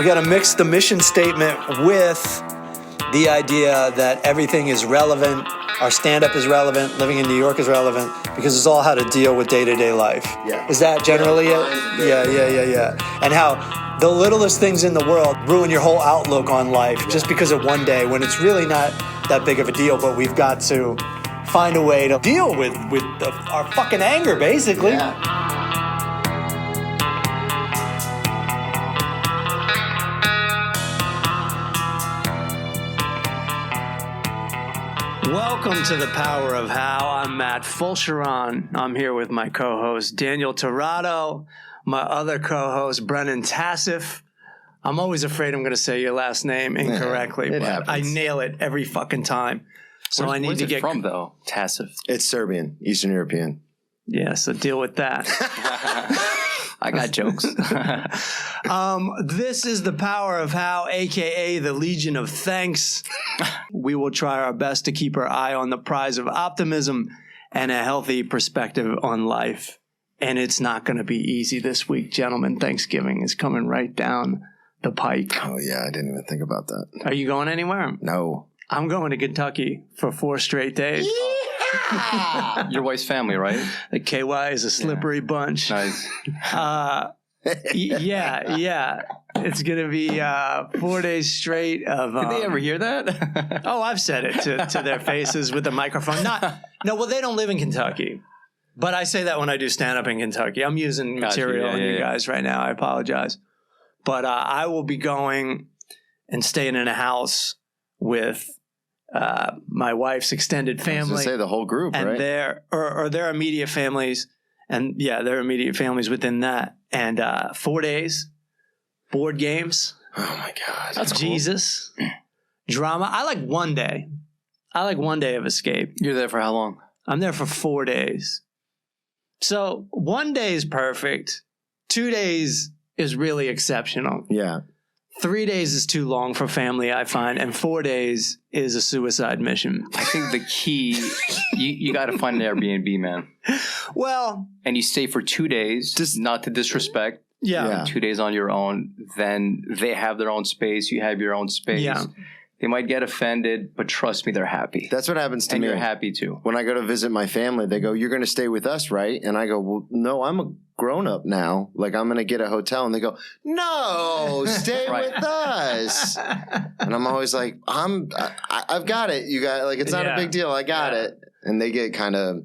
We got to mix the mission statement with the idea that everything is relevant. Our stand-up is relevant. Living in New York is relevant because it's all how to deal with day-to-day life. Yeah. Is that generally it? Yeah. And how the littlest things in the world ruin your whole outlook on life just because of one day when it's really not that big of a deal, but we've got to find a way to deal with our fucking anger, basically. Yeah. Welcome to The Power of How. I'm Matt Fulcheron. I'm here with my co-host, Daniel Torrado, my other co-host, Brennan Tassif. I'm always afraid I'm going to say your last name incorrectly, but happens. I nail it every fucking time. So I need to get from, though? Tassif. It's Serbian, Eastern European. Yeah, so deal with that. I got jokes. This is The Power of How, a.k.a. the Legion of Thanks. We will try our best to keep our eye on the prize of optimism and a healthy perspective on life. And it's not going to be easy this week, gentlemen. Thanksgiving is coming right down the pike. Oh, yeah, I didn't even think about that. Are you going anywhere? No. I'm going to Kentucky for 4 straight days. Your wife's family, right? The KY is a slippery bunch. Nice. Yeah. It's going to be 4 days straight of... Did they ever hear that? Oh, I've said it to their faces with the microphone. Well, they don't live in Kentucky. But I say that when I do stand-up in Kentucky. I'm using material on you guys right now. I apologize. But I will be going and staying in a house with my wife's extended family. I was going to say the whole group, and right? Their immediate families. And yeah, their immediate families within that. And 4 days, board games. Oh, my God. That's Jesus. Drama. I like 1 day. I like 1 day of escape. You're there for how long? I'm there for 4 days. So 1 day is perfect. 2 days is really exceptional. Yeah. 3 days is too long for family, I find, and 4 days is a suicide mission. I think the key, you got to find an Airbnb, man. Well, and you stay for 2 days, just not to disrespect. Yeah. 2 days on your own. Then they have their own space. You have your own space. Yeah. They might get offended, but trust me, they're happy. That's what happens to me. And you're happy too. When I go to visit my family, they go, "You're going to stay with us, right?" And I go, "Well, no, I'm a grown-up now. Like, I'm going to get a hotel." And they go, "No, stay with us." And I'm always like, I've got it. You got, like, it's not a big deal. I got it. And they get kind of...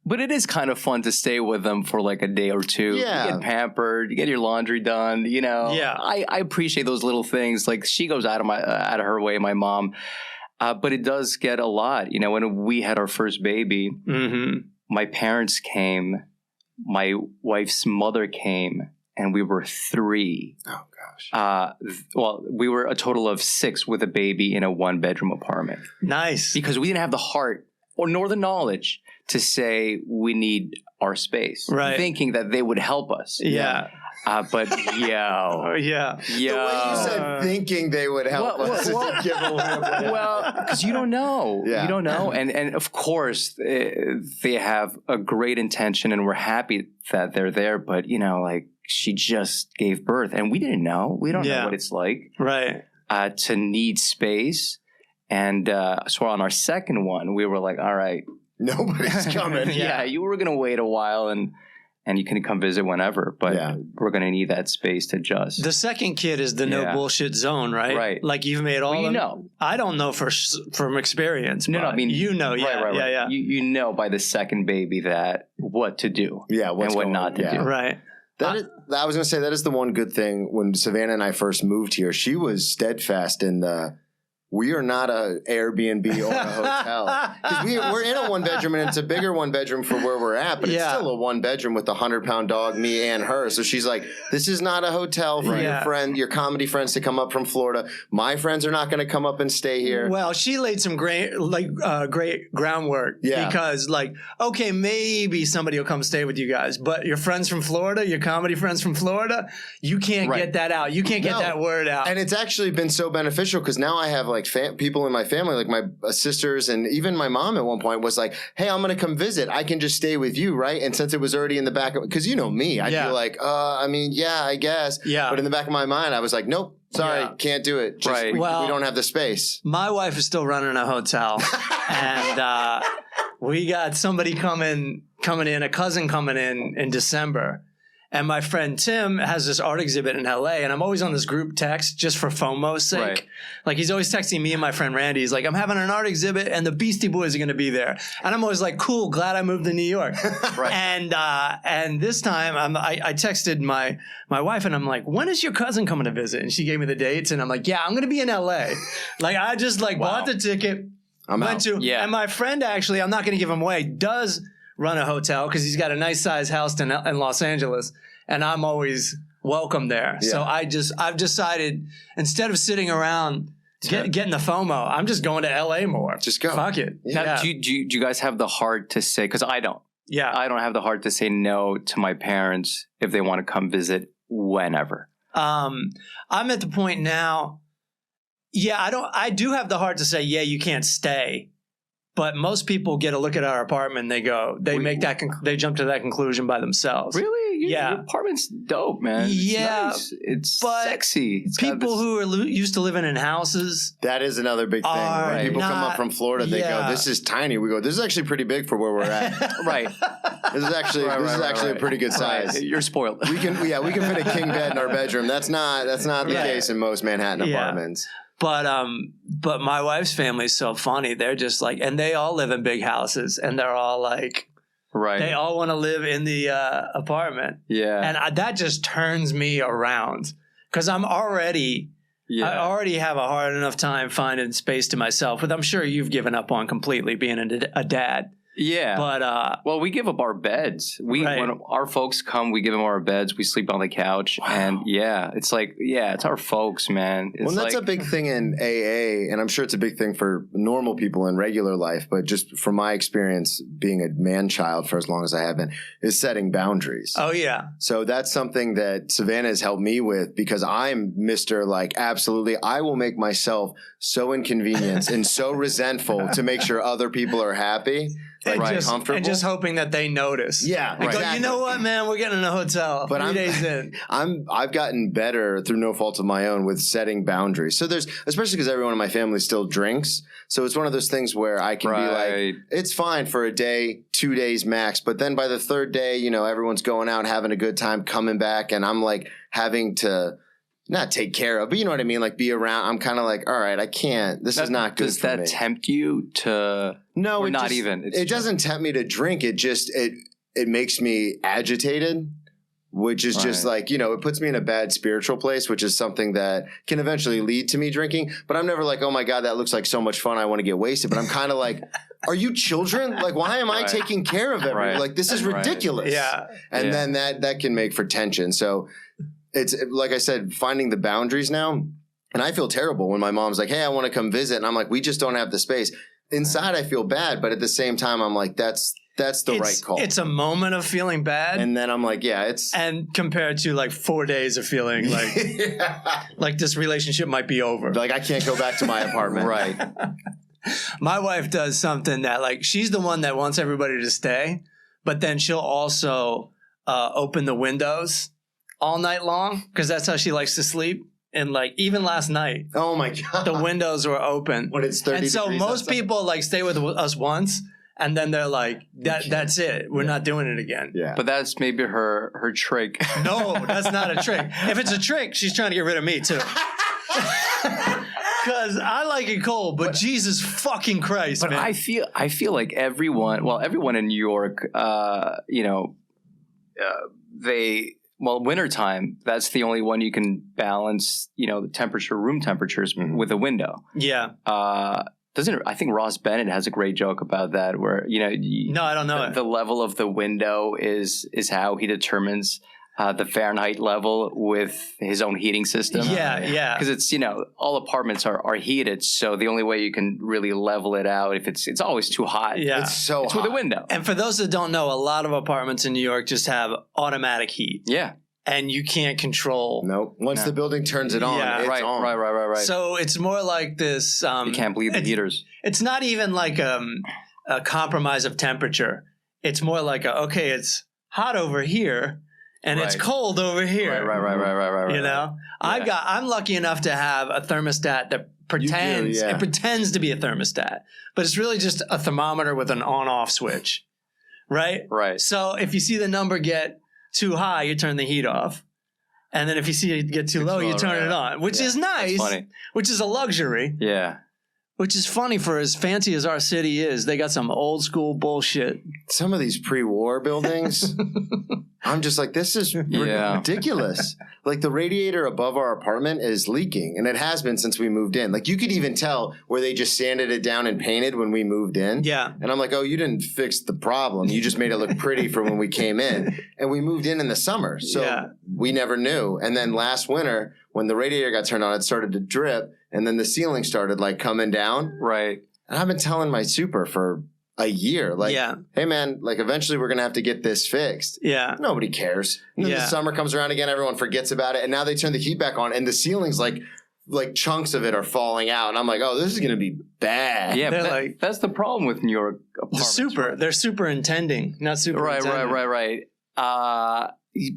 But it is kind of fun to stay with them for like a day or two. Yeah. You get pampered. You get your laundry done. You know. Yeah. I appreciate those little things. Like she goes out of her way, my mom. But it does get a lot. You know, when we had our first baby, my parents came, my wife's mother came, and we were 3. Oh, gosh. Well, we were a total of 6 with a baby in a 1-bedroom apartment. Nice. Because we didn't have the heart nor the knowledge to say we need our space. Right. Thinking that they would help us. Yeah. But Yeah. The way you said thinking they would help us. Well, because you don't know. Yeah. You don't know. And of course, they have a great intention and we're happy that they're there. But, you know, like she just gave birth and we didn't know. We don't know what it's like. Right. To need space. And so on our second one, we were like, all right. Nobody's coming. Yeah, you were going to wait a while and you can come visit whenever, but we're going to need that space to adjust. The second kid is the no bullshit zone, right? Right. Like you've made all of know. I don't know from experience. No, I mean, you know, right. Yeah. You know by the second baby that what to do. Yeah, and what not to do. Right. I was going to say that is the one good thing. When Savannah and I first moved here, she was steadfast in the... We are not a Airbnb or a hotel. Because we're in a 1-bedroom, and it's a bigger 1-bedroom for where we're at, but it's still a 1-bedroom with a 100-pound dog, me and her. So she's like, this is not a hotel for your comedy friends to come up from Florida. My friends are not going to come up and stay here. Well, she laid some great groundwork. Yeah. Because okay, maybe somebody will come stay with you guys, but your friends from Florida, your comedy friends from Florida, you can't get that out. You can't get that word out. And it's actually been so beneficial because now I have like people in my family, like my sisters and even my mom at one point was like, hey, I'm going to come visit. I can just stay with you, right? And since it was already in the back of, because you know me, I'd be like, I mean, yeah, I guess. Yeah. But in the back of my mind, I was like, nope, sorry, can't do it. Just, we don't have the space. My wife is still running a hotel. And we got somebody coming in, a cousin coming in December. And my friend Tim has this art exhibit in LA, and I'm always on this group text just for FOMO's sake. Right. Like, he's always texting me and my friend Randy. He's like, I'm having an art exhibit, and the Beastie Boys are going to be there. And I'm always like, cool, glad I moved to New York. Right. And this time, I texted my wife, and I'm like, when is your cousin coming to visit? And she gave me the dates, and I'm like, yeah, I'm going to be in LA. Like, I just bought the ticket, and my friend actually, I'm not going to give him away, does run a hotel because he's got a nice size house in Los Angeles, and I'm always welcome there. Yeah. So I've decided, instead of sitting around getting the FOMO, I'm just going to LA more. Just go. Fuck it. Yeah. Now, do you guys have the heart to say, because I don't. Yeah. I don't have the heart to say no to my parents if they want to come visit whenever. I'm at the point now. Yeah, I do have the heart to say, yeah, you can't stay. But most people get a look at our apartment and they jump to that conclusion by themselves. Really? Your apartment's dope, man. It's sexy. It's people who are used to living in houses. That is another big thing. When people come up from Florida, they go, this is tiny. We go, this is actually pretty big for where we're at. Right. This is actually a pretty good size. Right. You're spoiled. We can fit a king bed in our bedroom. That's not the case in most Manhattan apartments. But my wife's family is so funny. They're just like, and they all live in big houses, and they're all like, they all want to live in the apartment. Yeah. And that just turns me around because I already have a hard enough time finding space to myself, but I'm sure you've given up on completely being a dad. Yeah. But we give up our beds. When our folks come, we give them our beds. We sleep on the couch. Wow. And it's like, it's our folks, man. It's that's a big thing in AA, and I'm sure it's a big thing for normal people in regular life, but just from my experience being a man child for as long as I have been, is setting boundaries. Oh, yeah. So that's something that Savannah has helped me with because I'm Mr. Like, absolutely, I will make myself so inconvenienced and so resentful to make sure other people are happy. Comfortable. And just hoping that they notice. Yeah, exactly. Go, you know what, man? We're getting in a hotel. But 3 days in. I've gotten better through no fault of my own with setting boundaries. So especially because everyone in my family still drinks. So it's one of those things where I can be like, it's fine for a day, 2 days max. But then by the third day, everyone's going out, having a good time, coming back. And I'm like having to not take care of, but you know what I mean? Like be around. I'm kind of like, all right, I can't. This is not good for me. Does that tempt you to? No, it doesn't tempt me to drink. It just it makes me agitated, which is just like, it puts me in a bad spiritual place, which is something that can eventually lead to me drinking. But I'm never like, oh my God, that looks like so much fun. I want to get wasted. But I'm kind of like, are you children? Like, why am I taking care of everyone? Like, this is ridiculous. Yeah. And then that can make for tension. So it's like I said, finding the boundaries now. And I feel terrible when my mom's like, hey, I want to come visit. And I'm like, we just don't have the space. Inside, I feel bad. But at the same time, I'm like, that's the right call. It's a moment of feeling bad. And then I'm like, it's. And compared to like 4 days of feeling like, like this relationship might be over. Like, I can't go back to my apartment. Right. My wife does something that like, she's the one that wants everybody to stay. But then she'll also open the windows all night long because that's how she likes to sleep. And like even last night, oh my God, the windows were open. When it's 30 and so degrees most outside. people like stay with us once, and then they're like, "That's it. We're not doing it again." Yeah, but that's maybe her trick. No, that's not a trick. If it's a trick, she's trying to get rid of me too. Because I like it cold, but Jesus fucking Christ, man. I feel like everyone in New York, wintertime, that's the only one you can balance, the temperature, room temperatures with a window. Yeah. I think Ross Bennett has a great joke about that where, no, I don't know. The level of the window is how he determines the Fahrenheit level with his own heating system. Yeah. Because it's, all apartments are heated. So the only way you can really level it out, if it's always too hot. Yeah. It's hot. With a window. And for those that don't know, a lot of apartments in New York just have automatic heat. Yeah. and you can't control. Nope. Once the building turns it on, it's right, on. Right. So it's more like this. You can't bleed the heaters. It's not even like a compromise of temperature. It's more like it's hot over here and it's cold over here. Right. You know, I'm lucky enough to have a thermostat that pretends it pretends to be a thermostat, but it's really just a thermometer with an on-off switch. Right. So if you see the number get too high, you turn the heat off. And then if you see it get too low, you turn it on, which is nice, which is a luxury. Yeah. Which is funny for as fancy as our city is. They got some old school bullshit. Some of these pre-war buildings, I'm just like, this is ridiculous. Like the radiator above our apartment is leaking, and it has been since we moved in. Like you could even tell where they just sanded it down and painted when we moved in. Yeah. And I'm like, oh, you didn't fix the problem. You just made it look pretty for when we came in. And we moved in the summer, so we never knew. And then last winter, when the radiator got turned on, it started to drip, and then the ceiling started like coming down. Right. And I've been telling my super for a year, like, hey man, like eventually we're gonna have to get this fixed. Yeah. Nobody cares. And then the summer comes around again, everyone forgets about it, and now they turn the heat back on, and the ceiling's like chunks of it are falling out, and I'm like, oh, this is gonna be bad. Yeah, but that's the problem with New York apartments. They're superintending, not superintending. Right.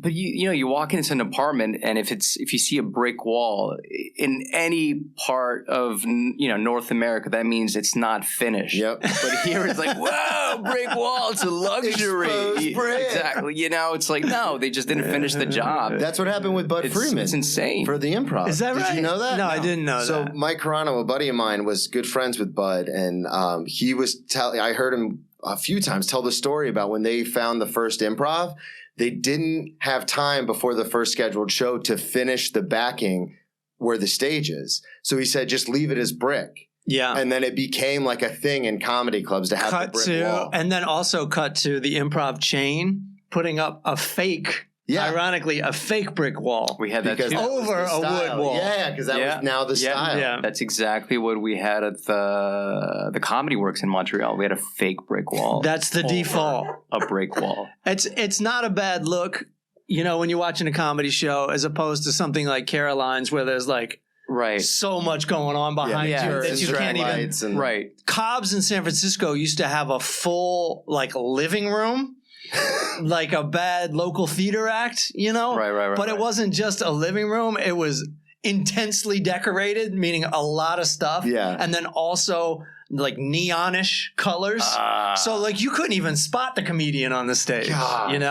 But you walk into an apartment, and if you see a brick wall in any part of North America, that means it's not finished. Yep. But here it's like, whoa, brick wall, it's a luxury. Exposed brick. Exactly. It's like, no, they just didn't finish the job. That's what happened with Bud Freeman. It's insane for the improv. Is that right? Did you know that? No, I didn't know that. So Mike Carano, a buddy of mine, was good friends with Bud, and he was I heard him a few times tell the story about when they found the first improv. They didn't have time before the first scheduled show to finish the backing where the stage is. So he said, just leave it as brick. Yeah. And then it became like a thing in comedy clubs to have the brick wall. And then also cut to the improv chain putting up a fake, ironically, a fake brick wall. We had that too. Over a wood wall. Yeah, because that was now the style. Yeah. That's exactly what we had at the Comedy Works in Montreal. We had a fake brick wall. That's the default. A brick wall. It's not a bad look, when you're watching a comedy show, as opposed to something like Caroline's where there's like so much going on behind you that you can't even. Cobb's in San Francisco used to have a full living room. Like a bad local theater act, Right. But it wasn't just a living room. It was intensely decorated, meaning a lot of stuff. Yeah. And then also neonish colors. So you couldn't even spot the comedian on the stage, And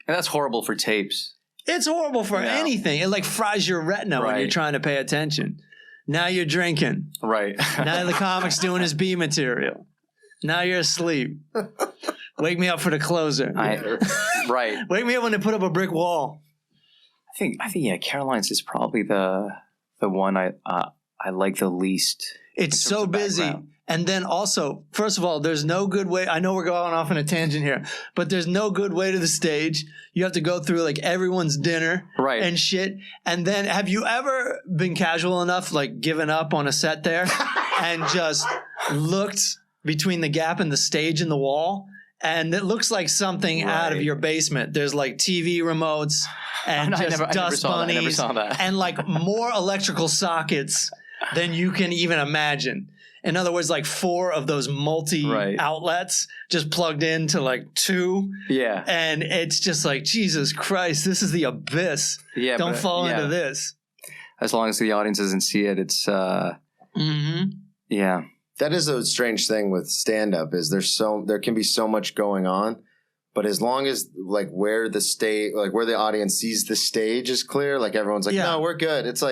that's horrible for tapes. It's horrible for anything. It fries your retina when you're trying to pay attention. Now you're drinking. Right. Now the comic's doing his B material. Now you're asleep. Wake me up for the closer. Right. Wake me up when they put up a brick wall. I think Caroline's is probably the one I like the least. It's so busy. And then also, first of all, there's no good way. I know we're going off on a tangent here, but there's no good way to the stage. You have to go through everyone's dinner and shit. And then have you ever been casual enough, given up on a set there and just looked between the gap in the stage and the wall? And it looks like something out of your basement. There's TV remotes and dust bunnies I never saw that. and more electrical sockets than you can even imagine. In other words, 4 of those multi outlets just plugged into 2. Yeah. And it's just Jesus Christ, this is the abyss. Yeah. Don't fall into this. As long as the audience doesn't see it, it's yeah. That is a strange thing with stand-up is there can be so much going on, but as long as where the audience sees the stage is clear, everyone's no, we're good. It's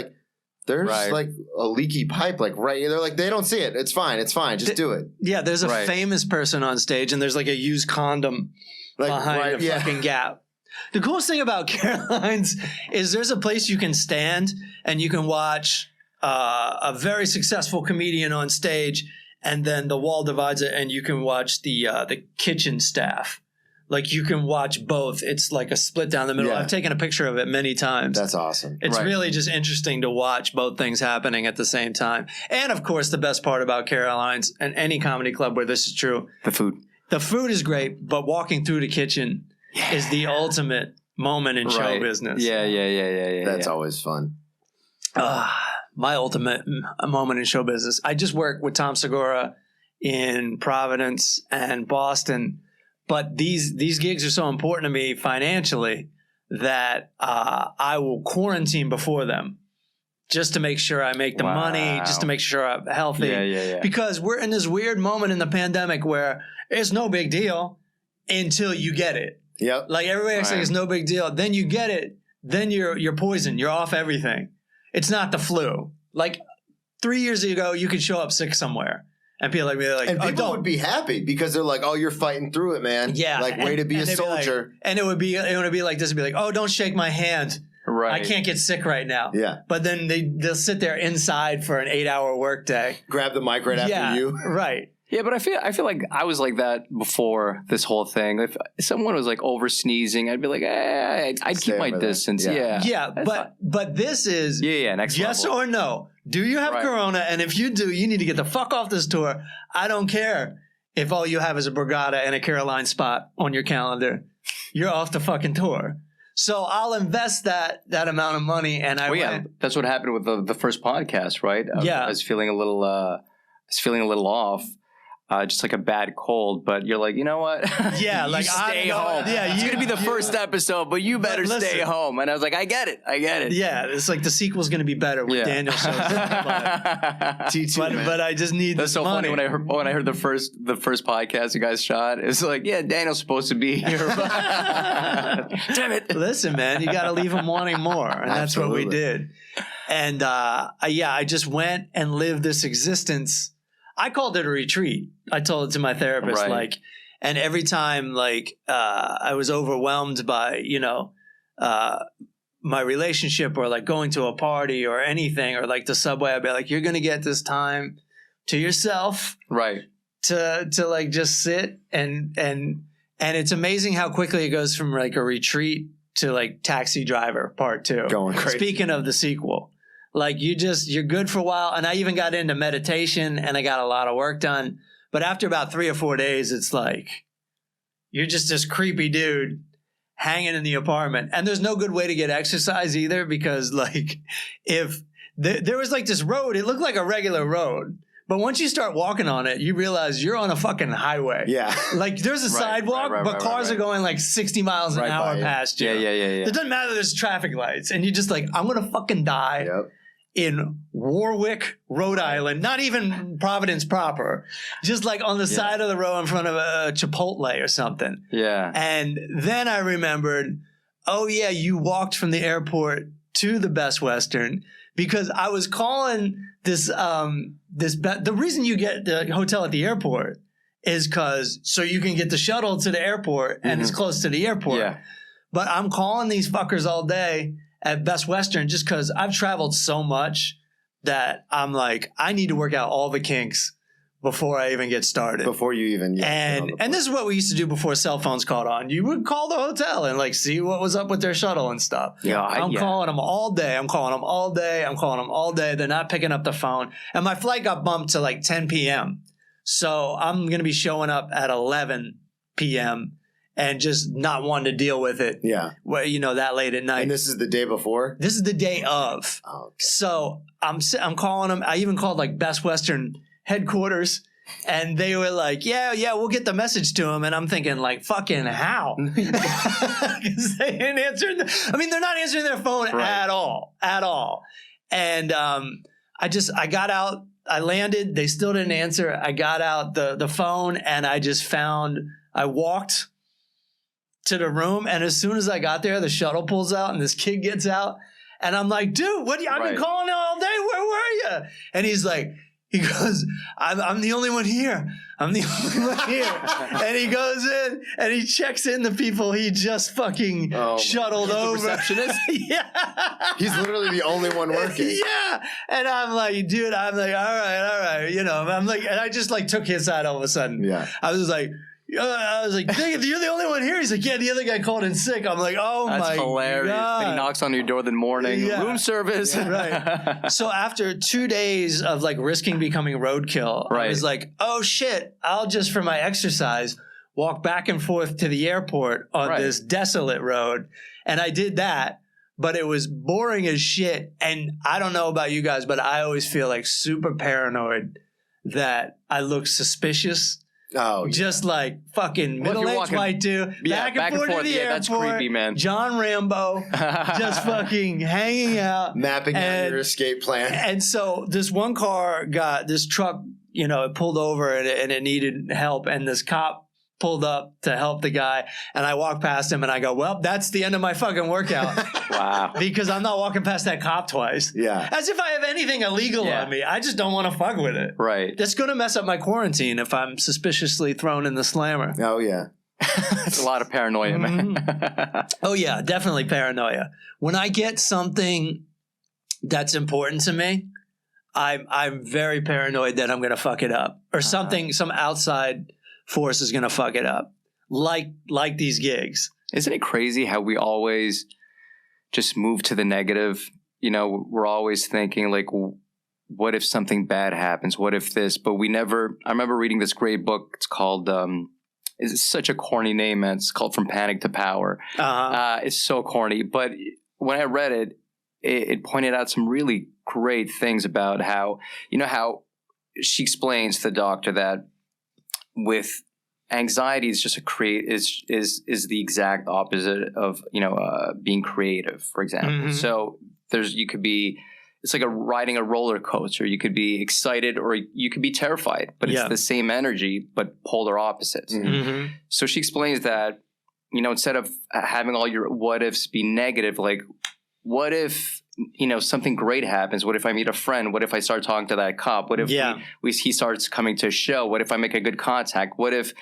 there's a leaky pipe they're they don't see it. It's fine, just do it. Yeah, there's a famous person on stage and there's a used condom behind a fucking gap. The coolest thing about Caroline's is there's a place you can stand and you can watch a very successful comedian on stage, and then the wall divides it, and you can watch the kitchen staff. You can watch both. It's a split down the middle. I've taken a picture of it many times. That's awesome. It's really just interesting to watch both things happening at the same time. And of course, the best part about Caroline's and any comedy club where this is true, the food. The food is great, but walking through the kitchen is the ultimate moment in show business. Yeah. That's always fun. My ultimate moment in show business. I just worked with Tom Segura in Providence and Boston, but these gigs are so important to me financially that I will quarantine before them just to make sure I make the money, just to make sure I'm healthy. Yeah. Because we're in this weird moment in the pandemic where it's no big deal until you get it. Yep. Like everybody acts like it's no big deal. Then you get it. Then you're poisoned. You're off everything. It's not the flu. Like 3 years ago, you could show up sick somewhere. And people like me, they're like, and people would be happy because they're like, "Oh, you're fighting through it, man." Yeah, like way to be a soldier. And it would be like this. It'd be like, "Oh, don't shake my hand. Right. I can't get sick right now." Yeah. But then they'll sit there inside for an 8-hour workday. Grab the mic right after you. Right. Yeah, but I feel like I was like that before this whole thing. If someone was like over sneezing, I'd be like, I'd keep my distance. Yeah, but this is next yes level. or no. Do you have corona? And if you do, you need to get the fuck off this tour. I don't care if all you have is a Borgata and a Caroline spot on your calendar. You're off the fucking tour. So I'll invest that amount of money, and that's what happened with the first podcast, right? I was feeling a little off. Just like a bad cold, but you're like, you know what? Yeah, like stay home. Yeah, it's gonna be the first episode, but you better stay home. And I was like, I get it. Yeah, it's like the sequel's gonna be better with Daniel shows up. But I just need That's this so money. funny when I heard the first podcast you guys shot. It's like, yeah, Daniel's supposed to be here. Damn it! Listen, man, you got to leave him wanting more, and that's what we did. And I just went and lived this existence. I called it a retreat. I told it to my therapist, and every time, I was overwhelmed by, my relationship or like going to a party or anything or like the subway, I'd be like, you're going to get this time to yourself. Right. To like just sit and it's amazing how quickly it goes from like a retreat to like Taxi Driver Part 2. Going crazy. Speaking of the sequel. Like you're good for a while. And I even got into meditation and I got a lot of work done. But after about 3 or 4 days, it's like, you're just this creepy dude hanging in the apartment. And there's no good way to get exercise either, because like if there was like this road, it looked like a regular road. But once you start walking on it, you realize you're on a fucking highway. Yeah. Like there's a sidewalk, but cars are going like 60 miles an hour past you. Yeah. It doesn't matter, there's traffic lights. And you're just like, I'm going to fucking die. Yep. In Warwick, Rhode Island, not even Providence proper, just like on the side of the road in front of a Chipotle or something. Yeah. And then I remembered, oh yeah, you walked from the airport to the Best Western, because I was calling this, the reason you get the hotel at the airport is so you can get the shuttle to the airport and it's close to the airport. Yeah. But I'm calling these fuckers all day at Best Western just because I've traveled so much that I'm like, I need to work out all the kinks before I even get started. Before you even and this is what we used to do before cell phones caught on. You would call the hotel and like see what was up with their shuttle and stuff. Yeah, I'm calling them all day. I'm calling them all day. They're not picking up the phone. And my flight got bumped to like 10 p.m. So I'm going to be showing up at 11 p.m. and just not wanting to deal with it. Yeah. Well, that late at night. And this is the day before? This is the day of. Oh, okay. So I'm calling them. I even called like Best Western headquarters, and they were like, yeah, we'll get the message to them. And I'm thinking like, fucking how? Because they ain't answering. They're not answering their phone at all. And I got out. I landed. They still didn't answer. I got out the phone, and I walked to the room, and as soon as I got there, the shuttle pulls out and this kid gets out, and I'm like, dude, I've been calling all day, where were you? And he goes, I'm the only one here. And he goes in and he checks in the people he just fucking shuttled over. The receptionist? Yeah. He's literally the only one working. Yeah. And I'm like, dude, all right. I'm like, and I just like took his side all of a sudden. Yeah. I was like, dang, you're the only one here. He's like, yeah, the other guy called in sick. I'm like, oh my God. That's hilarious. Then he knocks on your door the morning. Yeah. Room service. Yeah, right. So after 2 days of like risking becoming roadkill, I was like, oh shit, I'll just for my exercise walk back and forth to the airport on this desolate road. And I did that, but it was boring as shit. And I don't know about you guys, but I always feel like super paranoid that I look suspicious. Oh, just like fucking middle-aged white dude, back and forth to the airport. That's creepy, man. John Rambo, just fucking hanging out, mapping out your escape plan. And so this one truck, it pulled over and it needed help, and this cop pulled up to help the guy, and I walked past him and I go, well, that's the end of my fucking workout. Wow. Because I'm not walking past that cop twice. Yeah. As if I have anything illegal on me. I just don't want to fuck with it. Right. That's going to mess up my quarantine if I'm suspiciously thrown in the slammer. Oh, yeah. That's a lot of paranoia, man. Oh, yeah, definitely paranoia. When I get something that's important to me, I'm very paranoid that I'm going to fuck it up. Or something, some outside force is going to fuck it up, like these gigs. Isn't it crazy how we always just move to the negative? We're always thinking like, what if something bad happens? What if this? But we never. I remember reading this great book. It's called. It's such a corny name, man. It's called From Panic to Power. It's so corny, but when I read it, it pointed out some really great things about how how she explains to the doctor that with anxiety is just is the exact opposite of being creative, for example. Mm-hmm. So it's like riding a roller coaster. You could be excited or you could be terrified, but it's the same energy but polar opposites. Mm-hmm. So she explains that instead of having all your what ifs be negative, like what if something great happens? What if I meet a friend? What if I start talking to that cop? What if he starts coming to a show? What if I make a good contact? What if,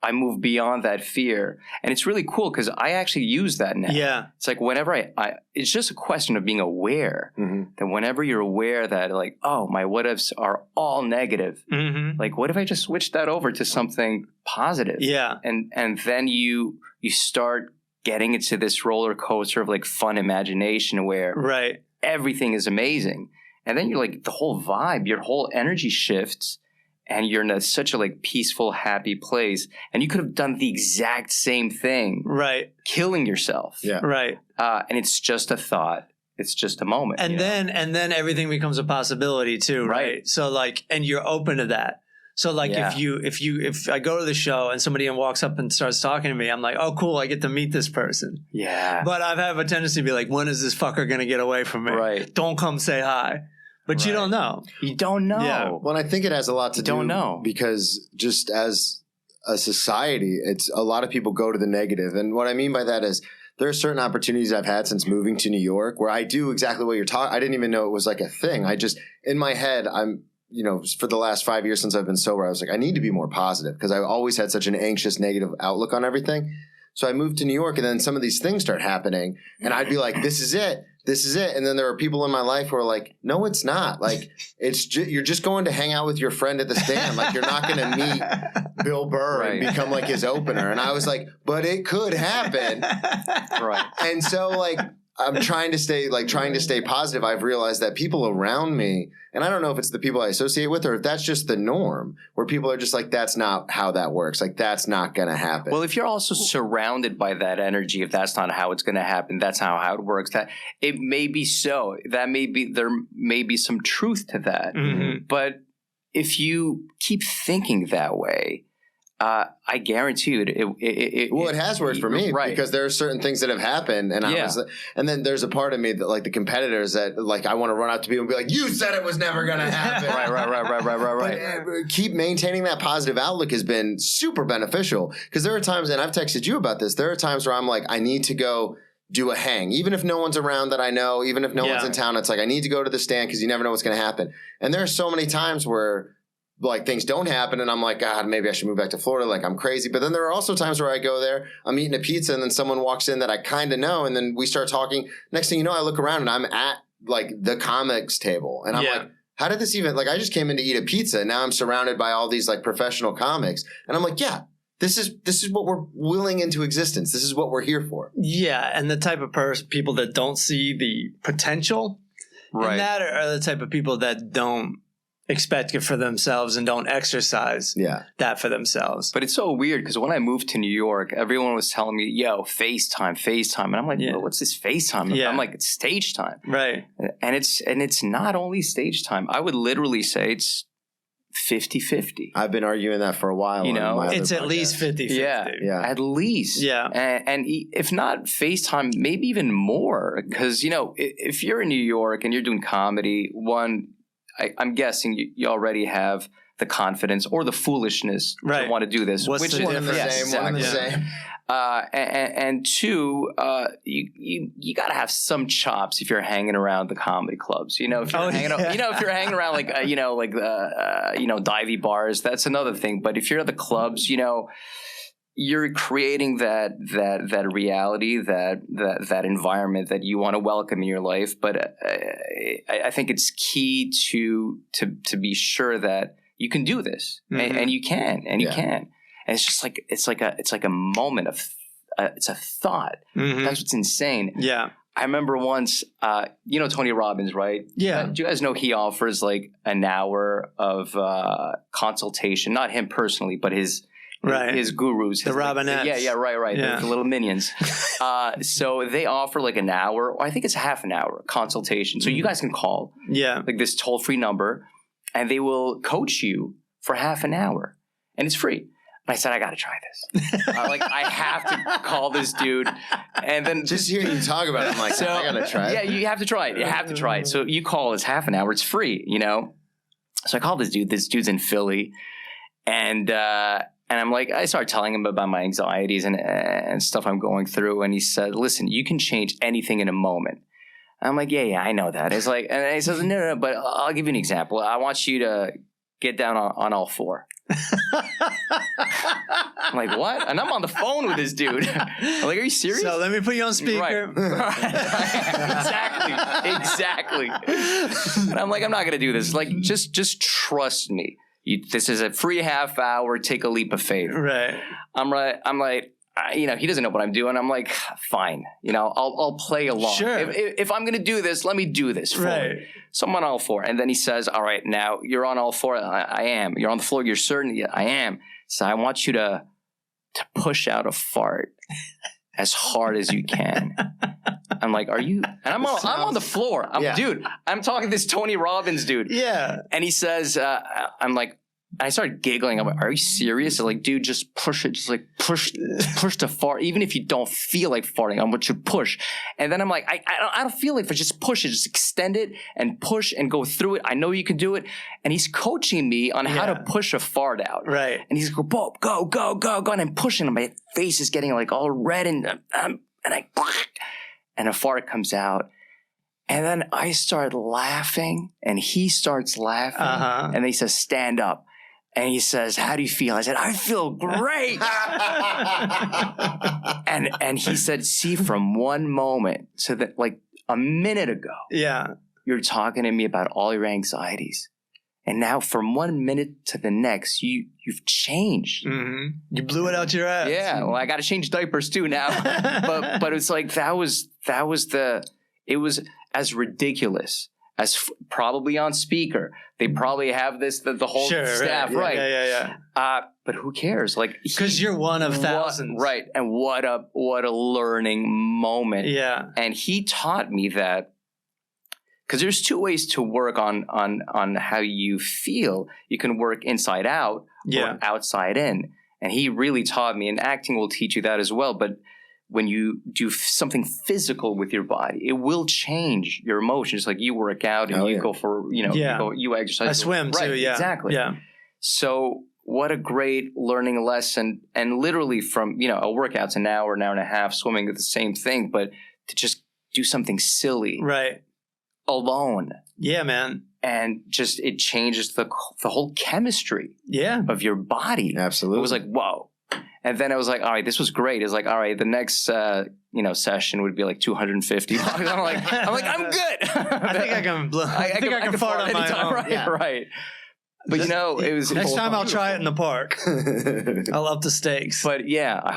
I move beyond that fear? And it's really cool because I actually use that now. Yeah. It's like whenever it's just a question of being aware. Mm-hmm. That whenever you're aware that like, oh, my what ifs are all negative. Mm-hmm. Like, what if I just switch that over to something positive? Yeah. And then you start getting into this roller coaster of like fun imagination where everything is amazing. And then you're like, the whole vibe, your whole energy shifts and you're in such a like peaceful, happy place. And you could have done the exact same thing. Right. Killing yourself. Yeah. Right. And it's just a thought. It's just a moment. And then everything becomes a possibility too. Right. So like, and you're open to that. So like if I go to the show and somebody walks up and starts talking to me, I'm like, oh cool, I get to meet this person. Yeah. But I have a tendency to be like, when is this fucker gonna get away from me? Right. Don't come say hi. But you don't know. You don't know. Yeah. Well, I think it has a lot to do because just as a society, it's a lot of people go to the negative. And what I mean by that is there are certain opportunities I've had since moving to New York where I do exactly what you're talking. I didn't even know it was like a thing. I just, in my head, for the last 5 years since I've been sober, I was like, I need to be more positive because I always had such an anxious, negative outlook on everything. So I moved to New York and then some of these things start happening and I'd be like, this is it. This is it. And then there are people in my life who are like, no, it's not. Like, you're just going to hang out with your friend at the stand. Like, you're not going to meet Bill Burr and become like his opener. And I was like, but it could happen. Right. And so like, I'm trying to stay positive. I've realized that people around me, and I don't know if it's the people I associate with or if that's just the norm, where people are just like, that's not how that works. Like, that's not going to happen. Well, if you're also surrounded by that energy, if that's not how it's going to happen, that's how it works. That it may be so. There may be some truth to that. Mm-hmm. But if you keep thinking that way, I guarantee you it has worked for me because there are certain things that have happened and then there's a part of me that like the competitors that like I want to run out to people and be like, you said it was never going to happen. Right. But keep maintaining that positive outlook has been super beneficial because there are times, and I've texted you about this, there are times where I'm like, I need to go do a hang, even if no one's around that I know, even if no one's in town, it's like, I need to go to the stand because you never know what's going to happen. And there are so many times where like things don't happen and I'm like, God, maybe I should move back to Florida. Like I'm crazy. But then there are also times where I go there, I'm eating a pizza and then someone walks in that I kind of know. And then we start talking. Next thing you know, I look around and I'm at like the comics table and I'm like, how did this even, like I just came in to eat a pizza and now I'm surrounded by all these like professional comics. And I'm like, yeah, this is what we're willing into existence. This is what we're here for. Yeah. And the type of people that don't see the potential in that are the type of people that don't expect it for themselves and don't exercise that for themselves. But it's so weird because when I moved to New York, everyone was telling me, yo, FaceTime. And I'm like, well, what's this FaceTime? I'm like, it's stage time. Right. And it's not only stage time. I would literally say it's 50-50. I've been arguing that for a while. You know, it's at least 50-50. Yeah, at least. Yeah. And if not FaceTime, maybe even more. Because, you know, if you're in New York and you're doing comedy, I'm guessing you already have the confidence or the foolishness to want to do this. What's which the is difference? One and the same. And two, you got to have some chops if you're hanging around the comedy clubs. You know, if you're if you're hanging around like divey bars, that's another thing. But if you're at the clubs, you know, you're creating that reality, that environment that you want to welcome in your life. But I think it's key to be sure that you can do this, and you can, and you can. And it's just like it's like a moment of it's a thought. That's what's insane. Yeah. I remember once, Tony Robbins, right? Yeah. Do you guys know he offers like an hour of consultation? Not him personally, but his gurus, the Robinettes. Right. The little minions. So they offer like an hour, or I think it's half an hour consultation. So you guys can call, like this toll-free number, and they will coach you for half an hour, and it's free. And I said, I got to try this. I have to call this dude. And then just hearing you talk about it, I'm like, I got to try it. Yeah, you have to try it. You have to try it. So you call, it's half an hour. It's free, you know? So I called this dude. This dude's in Philly. And I'm like, I started telling him about my anxieties and stuff I'm going through. And he said, listen, you can change anything in a moment. I'm like, yeah, I know that. It's like, and he says, no, but I'll give you an example. I want you to get down on all four. I'm like, what? And I'm on the phone with this dude. I'm like, are you serious? So let me put you on speaker. Right. Exactly. And I'm like, I'm not going to do this. Like, just trust me. This is a free half hour. Take a leap of faith. Right. I'm like, he doesn't know what I'm doing. I'm like, fine. I'll play along. Sure. If I'm going to do this, let me do this fully. Right. So I'm on all four. And then he says, all right, now you're on all four. I am. You're on the floor. You're certain? Yeah, I am. So I want you to push out a fart as hard as you can. I'm like, are you? And I'm on the floor. Dude, I'm talking to this Tony Robbins dude. Yeah. And he says, I'm like, I started giggling. I'm like, are you serious? I'm like, dude, just push it. Just like push to fart. Even if you don't feel like farting, I want you to push. And then I'm like, I don't feel like for just push it. Just extend it and push and go through it. I know you can do it. And he's coaching me on how to push a fart out. Right. And he's go, go. And I'm pushing and my face is getting like all red and a fart comes out. And then I start laughing and he starts laughing. And then he says, stand up. And he says, how do you feel? I said, I feel great. and he said, see, from one moment to that, like a minute ago, you're talking to me about all your anxieties. And now from 1 minute to the next, you've changed. Mm-hmm. You blew it out your ass. Yeah. Well, I got to change diapers too now. but it's like, it was as ridiculous as probably on speaker. They probably have this, the whole staff, right? Yeah. But who cares? Like, because you're one of thousands. Right. And what a learning moment. Yeah. And he taught me that, because there's two ways to work on how you feel. You can work inside out or outside in. And he really taught me, and acting will teach you that as well. But when you do something physical with your body, it will change your emotions. Like you work out and go for, you exercise. I swim too, Exactly. Yeah. So what a great learning lesson. And literally from, a workout's an hour and a half, swimming is the same thing, but to just do something silly. Right. Alone. Yeah, man. And just, it changes the whole chemistry of your body. Absolutely. It was like, whoa. And then I was like, all right, this was great. It's like, all right, the next, session would be like $250. I'm like, I'm good. I think I can blow. I think I can fart on my own. Right. But it was next time I'll try it in the park. I'll up the stakes. But yeah, I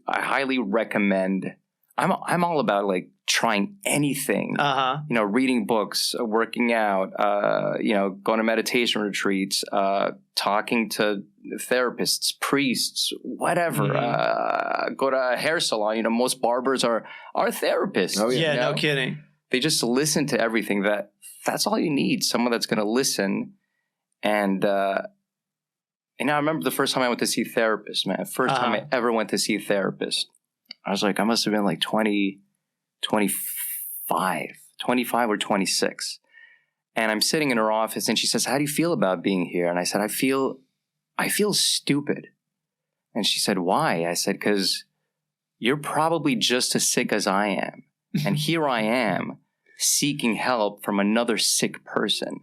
highly recommend. I'm all about like trying anything, reading books, working out, going to meditation retreats, talking to therapists, priests, whatever, go to a hair salon. Most barbers are therapists. Oh, yeah. No kidding. They just listen to everything. That's all you need. Someone that's going to listen. And I remember the first time I went to see a therapist, man. First time I ever went to see a therapist. I was like, I must have been like 25 or 26. And I'm sitting in her office and she says, how do you feel about being here? And I said, I feel stupid. And she said, why? I said, because you're probably just as sick as I am. And here I am seeking help from another sick person.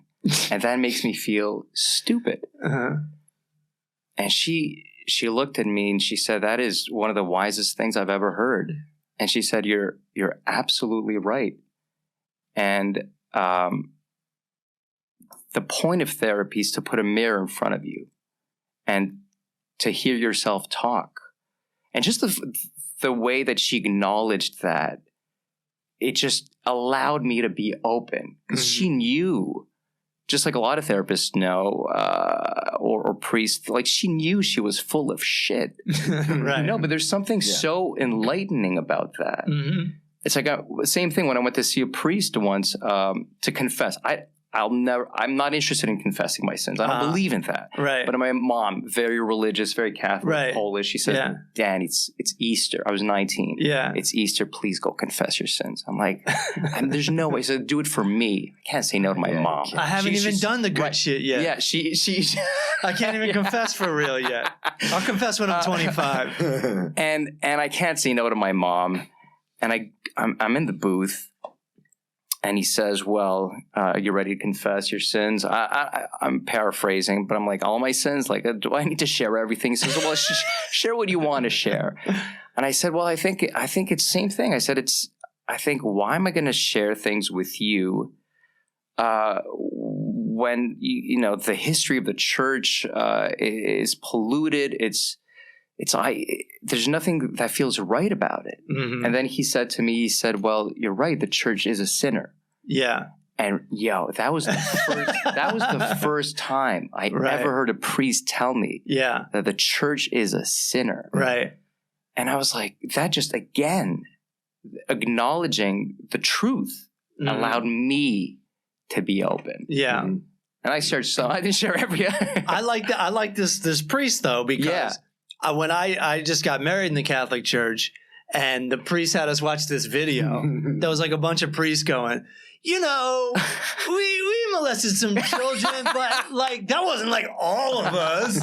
And that makes me feel stupid. And she looked at me and she said, that is one of the wisest things I've ever heard. And she said, you're absolutely right. And the point of therapy is to put a mirror in front of you and to hear yourself talk. And just the way that she acknowledged that, it just allowed me to be open. Because she knew, just like a lot of therapists know, or priests, like she knew she was full of shit. Right. No, but there's something so enlightening about that. It's like same thing when I went to see a priest once to confess. I'm not interested in confessing my sins. I don't believe in that. Right. But my mom, very religious, very Catholic, Polish, she said, Dan, it's Easter. I was 19. Yeah. It's Easter. Please go confess your sins. I'm like, there's no way. So do it for me. I can't say no to my mom. I haven't even done the good shit yet. Yeah. She I can't even confess for real yet. I'll confess when I'm 25. And I can't say no to my mom. And I'm in the booth. And he says, well, you're ready to confess your sins? I'm paraphrasing, but I'm like, all my sins? Like, do I need to share everything? He says, well, share what you want to share. And I said, well, I think it's the same thing. I said, why am I going to share things with you when, the history of the church is polluted? There's nothing that feels right about it. And then he said to me, well, you're right. The church is a sinner. Yeah. And that was the first time I ever heard a priest tell me that the church is a sinner. Right. And I was like, that just again, acknowledging the truth allowed me to be open. Yeah. And I started, so I didn't share every. I like this priest though, because when I just got married in the Catholic Church, and the priest had us watch this video, there was like a bunch of priests going, we molested some children, but like that wasn't like all of us.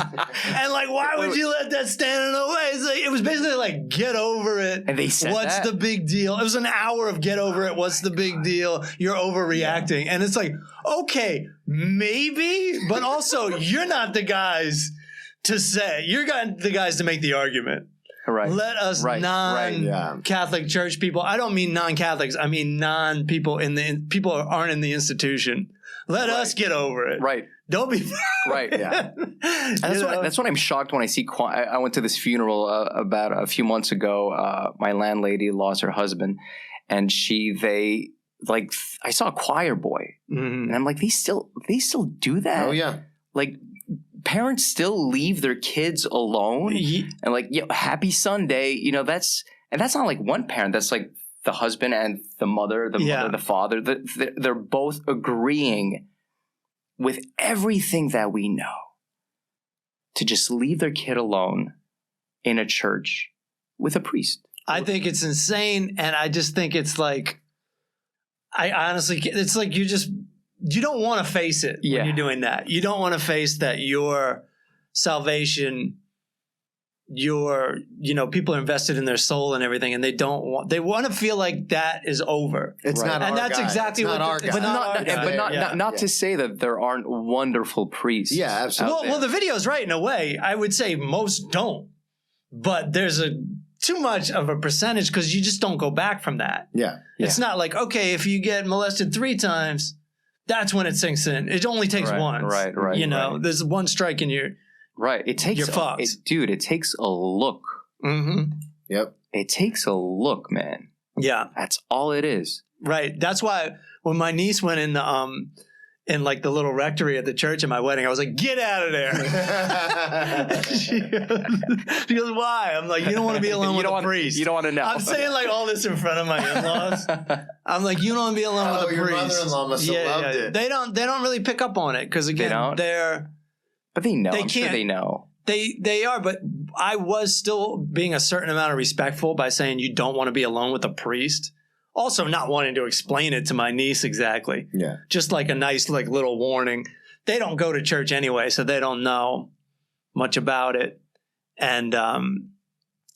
And like, why would you let that stand in the way? It was basically like, get over it. And they said, what's the big deal? It was an hour of get over it. What's the big deal? You're overreacting. And it's like, okay, maybe, but also you're not the guys to say. You're the guys to make the argument. Right. Let us non-Catholic church people. I don't mean non-Catholics. I mean non-people people aren't in the institution. Let us get over it. Right. Don't be right. Yeah. That's what I'm shocked when I see. I went to this funeral about a few months ago. My landlady lost her husband, and I saw a choir boy, and I'm like, they still do that. Oh yeah. Like, parents still leave their kids alone and like, happy Sunday, that's not like one parent. That's like the husband and the mother, the father. They're both agreeing with everything that we know to just leave their kid alone in a church with a priest. I think it's insane. And I just think it's like, it's like you don't want to face it when you're doing that. You don't want to face that your salvation, people are invested in their soul and everything, and they want to feel like that is over. It's not our guy. And that's exactly what our guy. Not to say that there aren't wonderful priests. Yeah, absolutely. Well, the video's right in a way. I would say most don't, but there's too much of a percentage because you just don't go back from that. Yeah. It's not like, okay, if you get molested 3 times, that's when it sinks in. It only takes once. Right. There's one strike in your it takes you're fucked. It takes a look. Mm-hmm. Yep. It takes a look, man. Yeah. That's all it is. Right. That's why when my niece went in like the little rectory at the church at my wedding, I was like, get out of there. she goes, why? I'm like, you don't want to be alone with a priest. You don't want to know. I'm saying like all this in front of my in-laws. I'm like, you don't want to be alone with a priest. Your mother-in-law must have loved it. They don't really pick up on it because again, but they know. I'm sure they know. They are, but I was still being a certain amount of respectful by saying you don't want to be alone with a priest. Also not wanting to explain it to my niece exactly. Yeah. Just like a nice like little warning. They don't go to church anyway, so they don't know much about it. And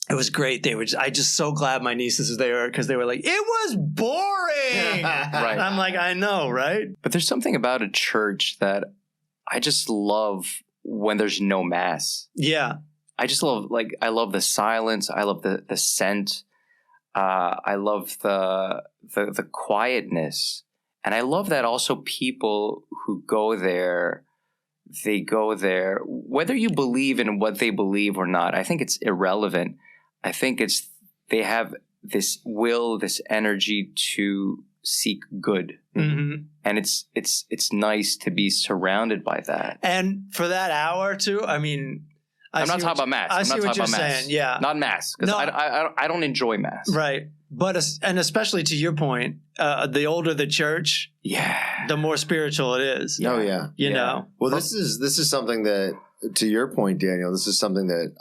it was great. I just so glad my nieces were there because they were like, it was boring. Right. And I'm like, I know, right? But there's something about a church that I just love when there's no mass. Yeah. I just love, I love the silence. I love the scent. I love the quietness. And I love that also people who go there, they go there, whether you believe in what they believe or not, I think it's irrelevant. I think they have this will, this energy to seek good. Mm-hmm. And it's nice to be surrounded by that. And for that hour or two, I mean, I'm not talking about mass. I see what you're saying. Yeah, not mass because I don't enjoy mass. Right, but especially to your point, the older the church, the more spiritual it is. Oh yeah, you know. Well, this is something that, to your point, Daniel, this is something that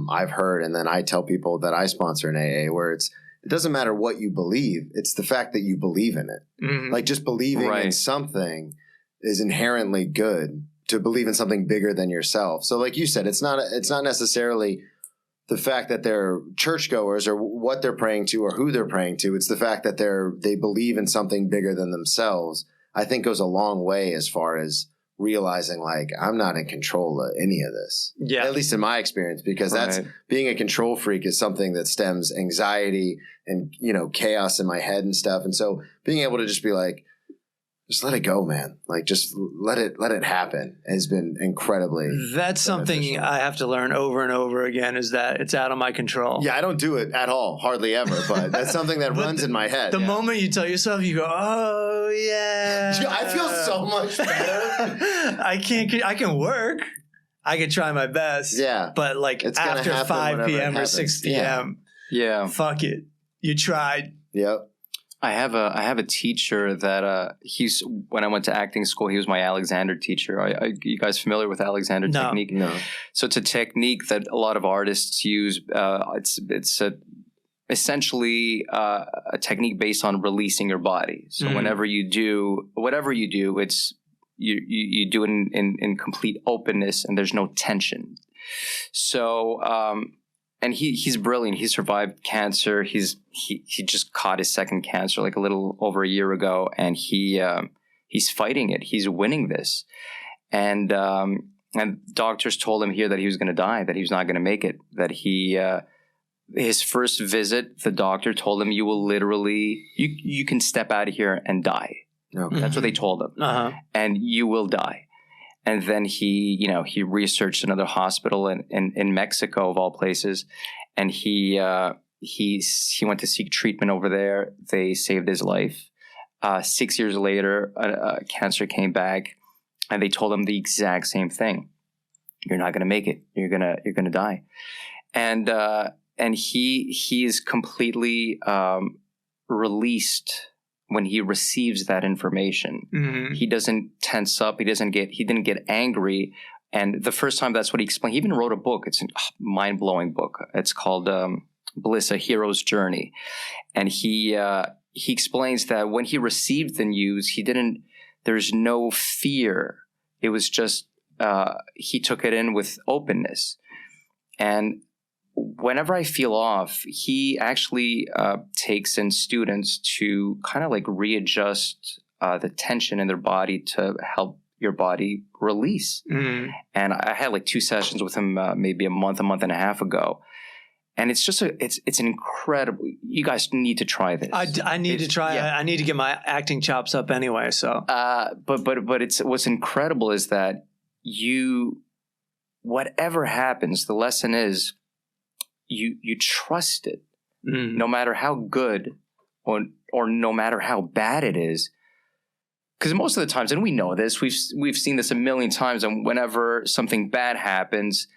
I've heard, and then I tell people that I sponsor in AA, where it doesn't matter what you believe; it's the fact that you believe in it. Mm-hmm. Like just believing in something is inherently good. To believe in something bigger than yourself. So like you said, it's not necessarily the fact that they're churchgoers or what they're praying to or who they're praying to. It's the fact that they believe in something bigger than themselves. I think goes a long way as far as realizing like I'm not in control of any of this. Yeah. At least in my experience, because that's being a control freak is something that stems anxiety and, chaos in my head and stuff. And so being able to just be like, just let it go, man. Like, just let it happen has been incredibly That's something I have to learn over and over again is that it's out of my control. Yeah, I don't do it at all, hardly ever, but that's something that runs in my head. The moment you tell yourself, you go, oh, yeah. I feel so much better. I can work. I can try my best. Yeah. But like after 5 p.m. or 6 p.m., fuck it. You tried. Yep. I have a teacher that when I went to acting school, he was my Alexander teacher. Are you guys familiar with Alexander technique? No. So it's a technique that a lot of artists use. It's essentially a technique based on releasing your body. So whenever you do whatever you do, it's you do it in complete openness and there's no tension. So. And he's brilliant. He survived cancer. He just caught his second cancer like a little over a year ago, and he's fighting it. He's winning this, and doctors told him here that he was going to die, that he was not going to make it. That his first visit, the doctor told him, "You will literally you can step out of here and die." Okay. That's what they told him, and you will die. And then he researched another hospital in Mexico of all places, and he went to seek treatment over there. They saved his life. 6 years later, cancer came back, and they told him the exact same thing: "You're not going to make it. You're gonna die." And he is completely released. When he receives that information, he doesn't tense up. He didn't get angry. And the first time, that's what he explained. He even wrote a book. It's a mind-blowing book. It's called Bliss: A Hero's Journey. And he explains that when he received the news, there's no fear. It was just, he took it in with openness. And whenever I feel off, he actually takes in students to kind of like readjust the tension in their body to help your body release. And I had like 2 sessions with him maybe a month and a half ago. And it's just it's an incredible. You guys need to try this. I need to try. Yeah. I need to get my acting chops up anyway. So, but it's what's incredible is that whatever happens, the lesson is. You trust it, no matter how good or no matter how bad it is. Because most of the times, and we know this, we've seen this a million times, and whenever something bad happens,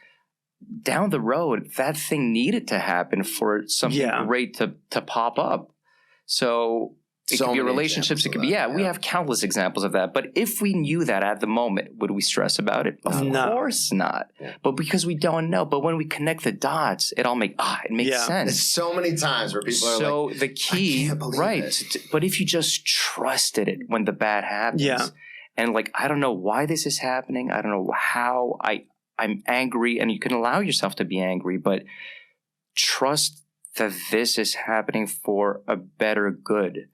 down the road, that thing needed to happen for something great to pop up. So it could be relationships. It could be, we have countless examples of that. But if we knew that at the moment, would we stress about it? Of course not. Yeah. But because we don't know. But when we connect the dots, it makes sense. It's so many times where people are so like, the key, I can't believe it. But if you just trusted it when the bad happens, and like, I don't know why this is happening. I don't know how I'm angry, and you can allow yourself to be angry, but trust that this is happening for a better good.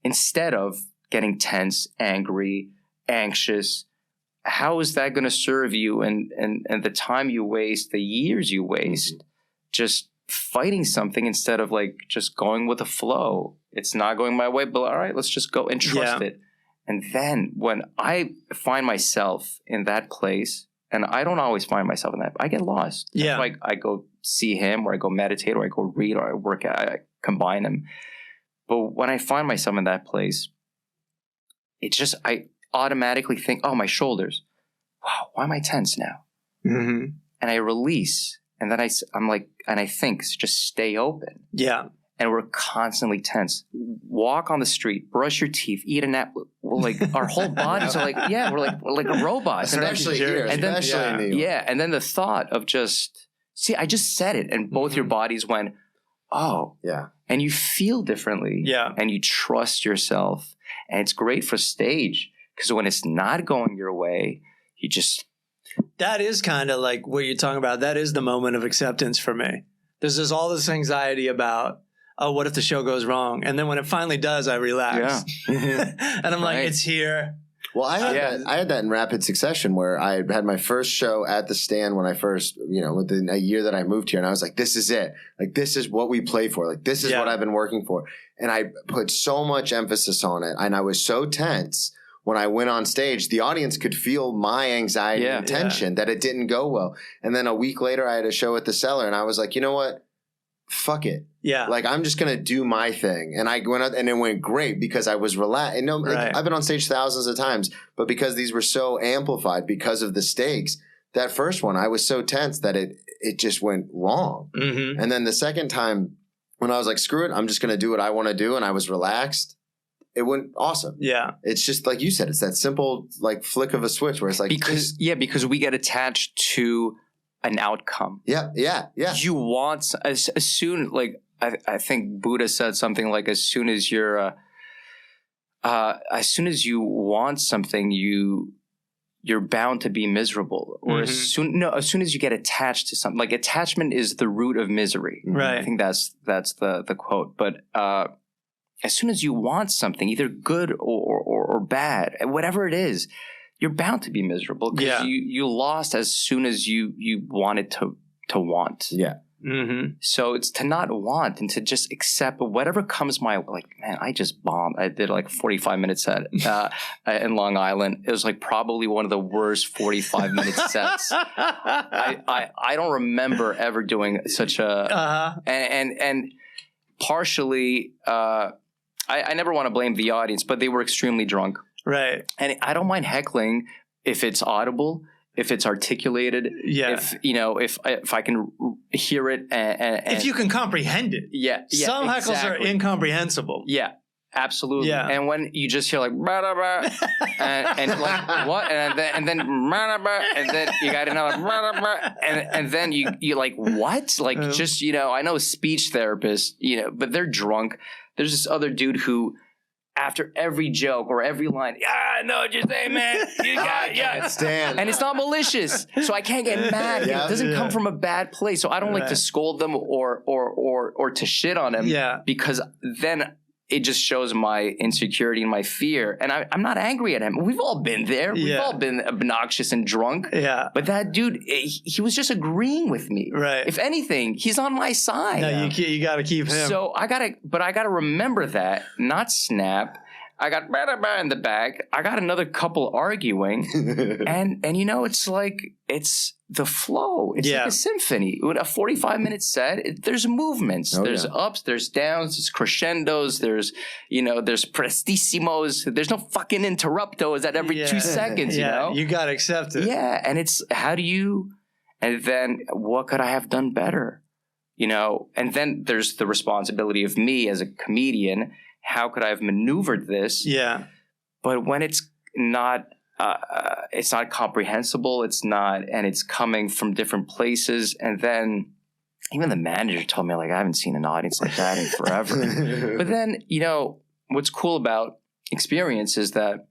Instead of getting tense, angry, anxious, how is that going to serve you and the time you waste, the years you waste, just fighting something instead of like just going with the flow? It's not going my way, but all right, let's just go and trust it. And then when I find myself in that place, and I don't always find myself in that, I get lost. Yeah. Like I go see him, or I go meditate, or I go read, or I work out, I combine them. But when I find myself in that place, I automatically think, oh, my shoulders. Wow, why am I tense now? Mm-hmm. And I release. And then I'm like, and I think, just stay open. Yeah. And we're constantly tense. Walk on the street, brush your teeth, eat an apple. Like our whole bodies are like, we're like a robot. Especially here, especially in New York. Yeah, and then the thought of I just said it, and both your bodies went, oh. Yeah. And you feel differently. Yeah. And you trust yourself. And it's great for stage, because when it's not going your way, you just... That is kind of like what you're talking about. That is the moment of acceptance for me. There's just all this anxiety about, oh, what if the show goes wrong? And then when it finally does, I relax. Yeah. And I'm like, it's here. Well, I had that in rapid succession, where I had my first show at the Stand when I first, within a year that I moved here. And I was like, this is it. Like, this is what we play for. Like, this is what I've been working for. And I put so much emphasis on it. And I was so tense when I went on stage. The audience could feel my anxiety and tension that it didn't go well. And then a week later, I had a show at the Cellar, and I was like, you know what? Fuck it. Yeah. Like, I'm just going to do my thing. And I went out, and it went great because I was relaxed. I've been on stage thousands of times, but because these were so amplified because of the stakes, that first one, I was so tense that it just went wrong. Mm-hmm. And then the second time, when I was like, screw it, I'm just going to do what I want to do, and I was relaxed, it went awesome. Yeah. It's just like you said, it's that simple like flick of a switch where it's like... Because we get attached to an outcome. Yeah. You want, as soon, like, I think Buddha said something like, as soon as you want something, you're bound to be miserable. Or as soon as you get attached to something, like, attachment is the root of misery. Right. I think that's the quote. But as soon as you want something, either good or bad, whatever it is, you're bound to be miserable, because you lost as soon as you wanted to want. Yeah. Mm-hmm. So it's to not want and to just accept whatever comes my way. Like, man, I just bombed. I did like a 45-minute set in Long Island. It was like probably one of the worst 45-minute sets. I don't remember ever doing such a and partially I never want to blame the audience, but they were extremely drunk. Right. And I don't mind heckling if it's audible, if it's articulated, if I can hear it, and if you can comprehend it. Yeah. Some heckles are incomprehensible. Yeah. Absolutely. Yeah. And when you just hear like blah, blah, and like what, and then blah, blah, and then you got another blah, blah, and then you like what, like just I know a speech therapist, but they're drunk. There's this other dude who, after every joke or every line, I know what you're saying, man. You got stand. And it's not malicious, so I can't get mad. It doesn't come from a bad place, so I don't like to scold them or to shit on them. Yeah. Because then it just shows my insecurity and my fear. And I'm not angry at him. We've all been there. We've all been obnoxious and drunk. Yeah. But that dude, he was just agreeing with me. Right. If anything, he's on my side. No, you got to keep him. So I got to remember that, not snap. I got in the bag. I got another couple arguing, and it's like it's the flow. It's like a symphony. With a 45-minute set, there's movements, there's ups, there's downs, there's crescendos, there's prestissimos. There's no fucking interruptos at every 2 seconds. You got to accept it. Yeah, and it's how do you? And then what could I have done better? And then there's the responsibility of me as a comedian. How could I have maneuvered this? Yeah. But when it's not comprehensible, and it's coming from different places. And then even the manager told me, like, I haven't seen an audience like that in forever. But then, what's cool about experience is that,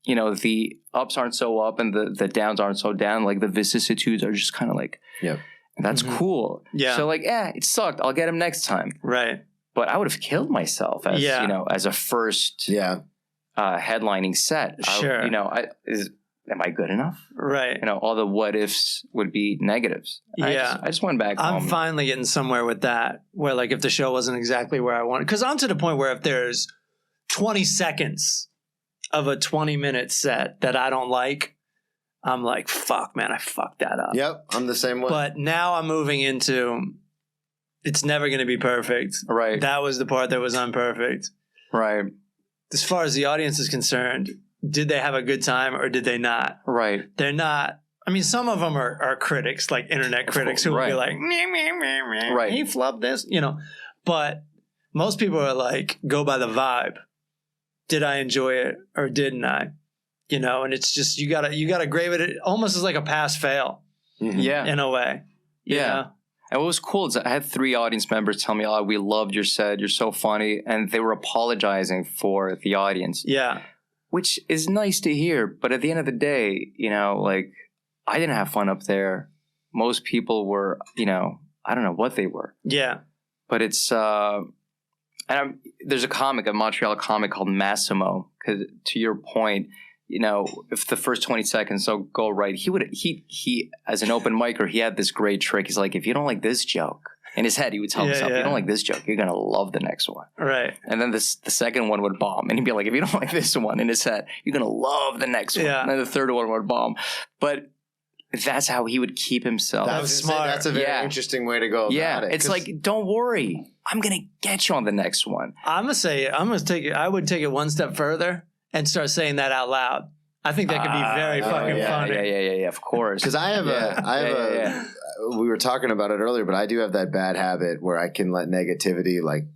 the ups aren't so up and the downs aren't so down. Like the vicissitudes are just kind of like, and that's cool. Yeah. So like, it sucked. I'll get him next time. Right. But I would have killed myself as as a first headlining set. Sure. Am I good enough? Right. All the what ifs would be negatives. Yeah. I just went back home. I'm finally getting somewhere with that, where like if the show wasn't exactly where I wanted, because I'm to the point where if there's 20 seconds of a 20-minute set that I don't like, I'm like, fuck, man, I fucked that up. Yep, I'm the same way. But now I'm moving into, it's never going to be perfect. Right. That was the part that was imperfect. Right. As far as the audience is concerned, did they have a good time or did they not? Right. They're not. I mean, some of them are critics, like internet critics, who will be like, right. He flubbed this, But most people are like, go by the vibe. Did I enjoy it or didn't I? And it's just you gotta grade it almost as like a pass fail. Mm-hmm. Yeah. In a way. Yeah. And what was cool is I had 3 audience members tell me, "Oh, we loved your set. You're so funny," and they were apologizing for the audience. Yeah. Which is nice to hear, but at the end of the day, like I didn't have fun up there. Most people were, I don't know what they were. Yeah. But it's there's a Montreal comic called Massimo. Because to your point, if the first 20 seconds don't go right, he as an open micer, he had this great trick. He's like, if you don't like this joke, in his head, he would tell himself, if you don't like this joke, you're going to love the next one. Right. And then the second one would bomb. And he'd be like, if you don't like this one, in his head, you're going to love the next one. Yeah. And then the third one would bomb. But that's how he would keep himself. That was smart. That's a very interesting way to go about it. It's like, don't worry. I'm going to get you on the next one. I would take it one step further and start saying that out loud. I think that could be very fucking funny. Yeah, of course. Because I have we were talking about it earlier, but I do have that bad habit where I can let negativity like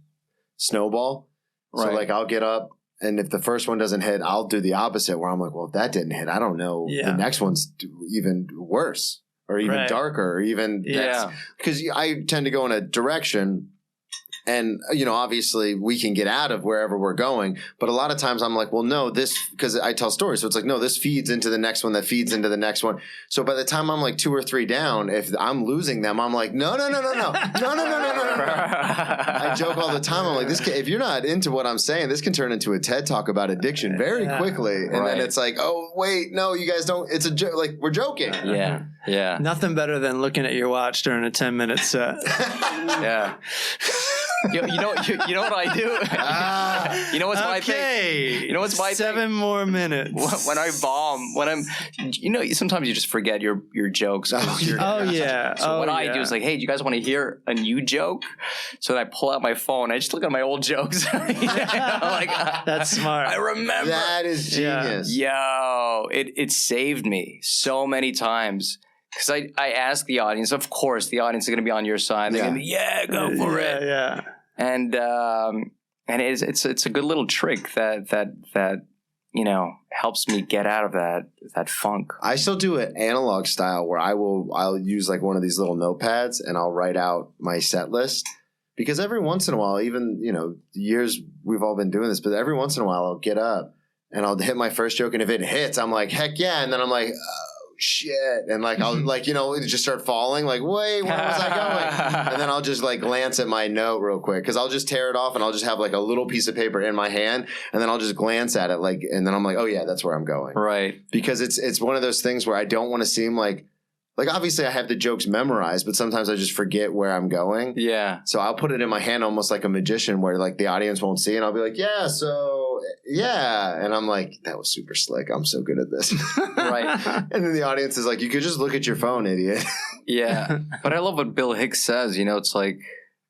snowball. Right. So like I'll get up, and if the first one doesn't hit, I'll do the opposite where I'm like, well, if that didn't hit, I don't know. The next one's even worse or even darker or even because I tend to go in a direction. And, obviously we can get out of wherever we're going. But a lot of times I'm like, well, no, because I tell stories. So it's like, no, this feeds into the next one that feeds into the next one. So by the time I'm like 2 or 3 down, if I'm losing them, I'm like, no. I joke all the time. I'm like, if you're not into what I'm saying, this can turn into a TED talk about addiction very quickly. And then it's like, oh, wait, no, you guys don't. It's a joke. Like, we're joking. Yeah. Nothing better than looking at your watch during a 10-minute set. Yeah. You know what I do? You know what's my thing? You know what's my thing? 7 more minutes. When I bomb, sometimes you just forget your jokes. So what I do is like, hey, do you guys want to hear a new joke? So then I pull out my phone. I just look at my old jokes. That's smart. I remember. That is genius. Yo, it saved me so many times. Because I ask the audience, of course, the audience is going to be on your side. They're going to be, go for it. Yeah. And it's a good little trick that helps me get out of that funk. I still do it analog style where I'll use like one of these little notepads and I'll write out my set list. Because every once in a while, even, years we've all been doing this, but every once in a while I'll get up and I'll hit my first joke. And if it hits, I'm like, heck yeah. And then I'm like, shit, and like I'll just start falling like, wait, where was I going? And then I'll just like glance at my note real quick because I'll just tear it off and I'll just have like a little piece of paper in my hand and then I'll just glance at it and then I'm like, oh yeah, that's where I'm going. Right. Because it's one of those things where I don't want to seem like obviously I have the jokes memorized, but sometimes I just forget where I'm going. Yeah. So I'll put it in my hand almost like a magician where like the audience won't see and I'll be like, yeah, so yeah. And I'm like, that was super slick. I'm so good at this. Right. And then the audience is like, you could just look at your phone, idiot. Yeah. But I love what Bill Hicks says. You know, it's like,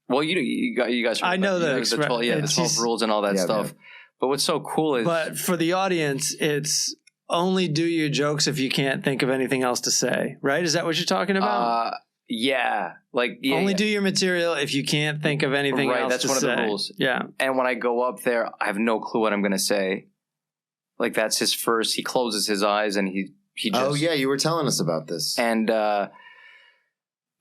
well, you guys. I know the 12 rules and all that stuff. Man. But what's so cool is. But for the audience, it's only do your jokes if you can't think of anything else to say. Right? Is that what you're talking about? Yeah. Like only do your material if you can't think of anything else that's to one say. of the rules. Yeah. And when I go up there, I have no clue what I'm going to say. Like that's his first. He closes his eyes and he just. Oh yeah, you were telling us about this. And but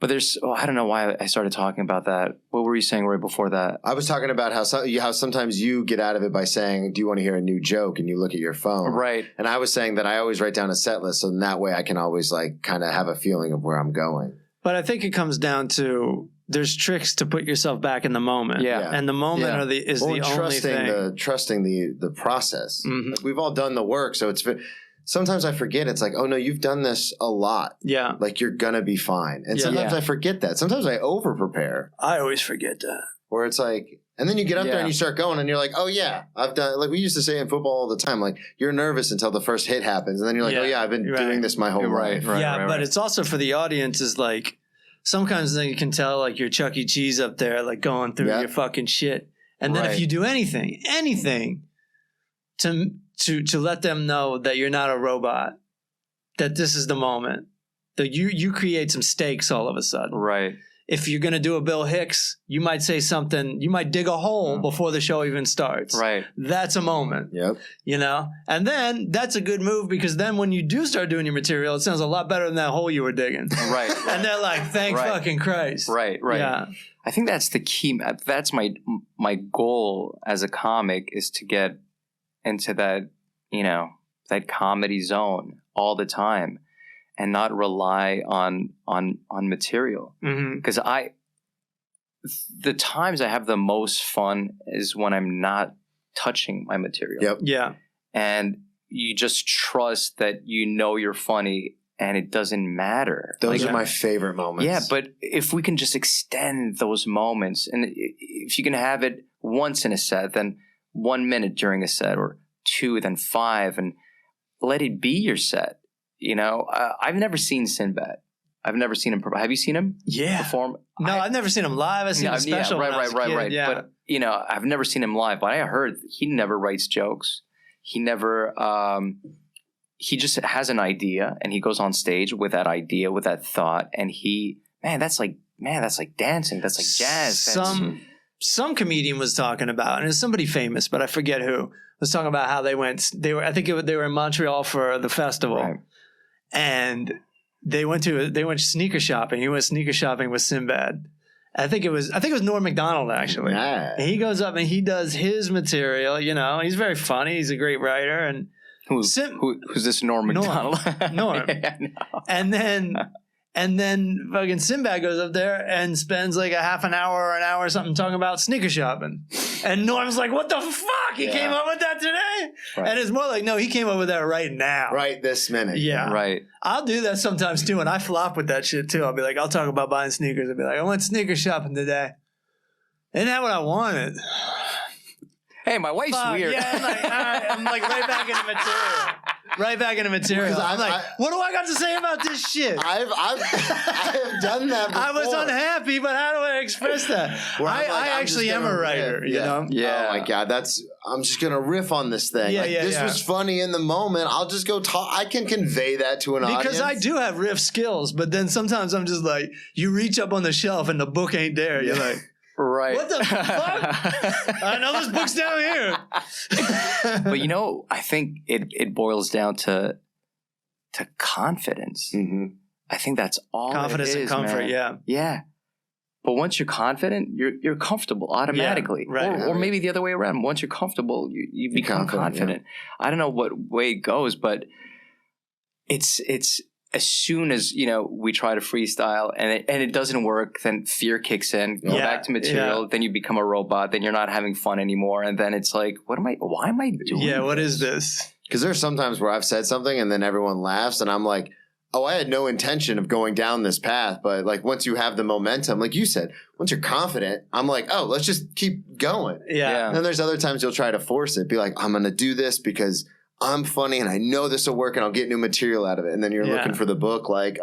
there's. Oh, I don't know why I started talking about that. What were you saying right before that? I was talking about how sometimes you get out of it by saying, "Do you want to hear a new joke?" and you look at your phone. Right. And I was saying that I always write down a set list, so in that way I can always like kind of have a feeling of where I'm going. But I think it comes down to there's tricks to put yourself back in the moment. Yeah. And the moment is the only thing. Trusting the process. Mm-hmm. Like we've all done the work, so sometimes I forget. It's like, oh no, you've done this a lot. Yeah. Like you're gonna be fine. And sometimes I forget that. Sometimes I over prepare. I always forget that. Where it's like, and then you get up there and you start going and you're like, oh yeah, I've done, like we used to say in football all the time, like you're nervous until the first hit happens. And then you're like, oh yeah, I've been doing this my whole life. But it's also for the audience is like, sometimes you can tell like you're Chuck E. Cheese up there, like going through your fucking shit. And then if you do anything to let them know that you're not a robot, that this is the moment, that you create some stakes all of a sudden. Right. If you're going to do a Bill Hicks, you might say something, you might dig a hole before the show even starts. Right. That's a moment. Yep. You know? And then that's a good move because then when you do start doing your material, it sounds a lot better than that hole you were digging. Right. And they're like, thank fucking Christ. Right. Yeah. I think that's the key. That's my goal as a comic is to get into that, that comedy zone all the time. And not rely on material, because the times I have the most fun is when I'm not touching my material. Yep. Yeah. And you just trust that you're funny, and it doesn't matter. Those are my favorite moments. Yeah, but if we can just extend those moments, and if you can have it once in a set, then 1 minute during a set, or 2, then 5, and let it be your set. I've never seen Sinbad. I've never seen him. Have you seen him perform? No, I've never seen him live. I've seen him special. Right. Yeah. But, I've never seen him live. But I heard he never writes jokes. He never, he just has an idea and he goes on stage with that idea, with that thought. And that's like dancing. That's like jazz. Some comedian was talking about, and it's somebody famous, but I forget who, was talking about how they were in Montreal for the festival. Right. And they went sneaker shopping. He went sneaker shopping with Sinbad. I think it was Norm Macdonald actually. Nice. And he goes up and he does his material. He's very funny. He's a great writer. And who's this Norm Macdonald? Norm. Yeah, no. And then fucking Sinbad goes up there and spends like a half an hour or an hour or something talking about sneaker shopping. And Norm's like, what the fuck? He came up with that today? Right. And it's more like, no, he came up with that right now. Right this minute. Yeah. Right. I'll do that sometimes too. And I flop with that shit too. I'll be like, I'll talk about buying sneakers. I'll be like, I went sneaker shopping today. Isn't that what I wanted? Hey, my wife's weird. Yeah, I'm like right back into material. Right back into material. I'm like, what do I got to say about this shit? I have done that before. I was unhappy, but how do I express that? I actually am a writer, you know? Yeah. Oh my God, I'm just going to riff on this thing. Yeah, this was funny in the moment. I'll just go talk. I can convey that to an audience. Because I do have riff skills, but then sometimes I'm just like, you reach up on the shelf and the book ain't there. You're like, right. What the fuck? I know this book's down here. But I think it boils down to confidence. Mm-hmm. I think that's all. Confidence and comfort, man. Yeah. But once you're confident, you're comfortable automatically. Yeah, right. Or maybe the other way around. Once you're comfortable, you become confident. Yeah. I don't know what way it goes, but it's as soon as we try to freestyle and it doesn't work, then fear kicks in. Go back to material. Then you become a robot. Then you're not having fun anymore. And then it's like, why am I doing? Yeah, what is this? Because there's sometimes where I've said something and then everyone laughs and I'm like, oh, I had no intention of going down this path. But like once you have the momentum, like you said, once you're confident, I'm like, oh, let's just keep going. Yeah. And then there's other times you'll try to force it. Be like, I'm going to do this because I'm funny and I know this will work and I'll get new material out of it. And then you're looking for the book like,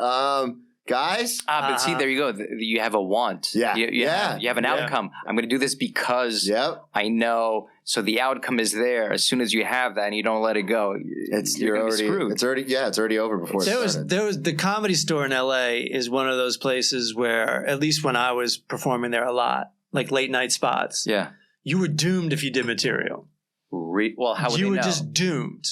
guys. But see, there you go. You have a want. Yeah. You have an outcome. I'm going to do this because I know. So the outcome is there. As soon as you have that and you don't let it go, you're already screwed. It's already over before there was the Comedy Store in LA is one of those places where, at least when I was performing there a lot, like late night spots. Yeah. You were doomed if you did material. Well, how would you they were know? just doomed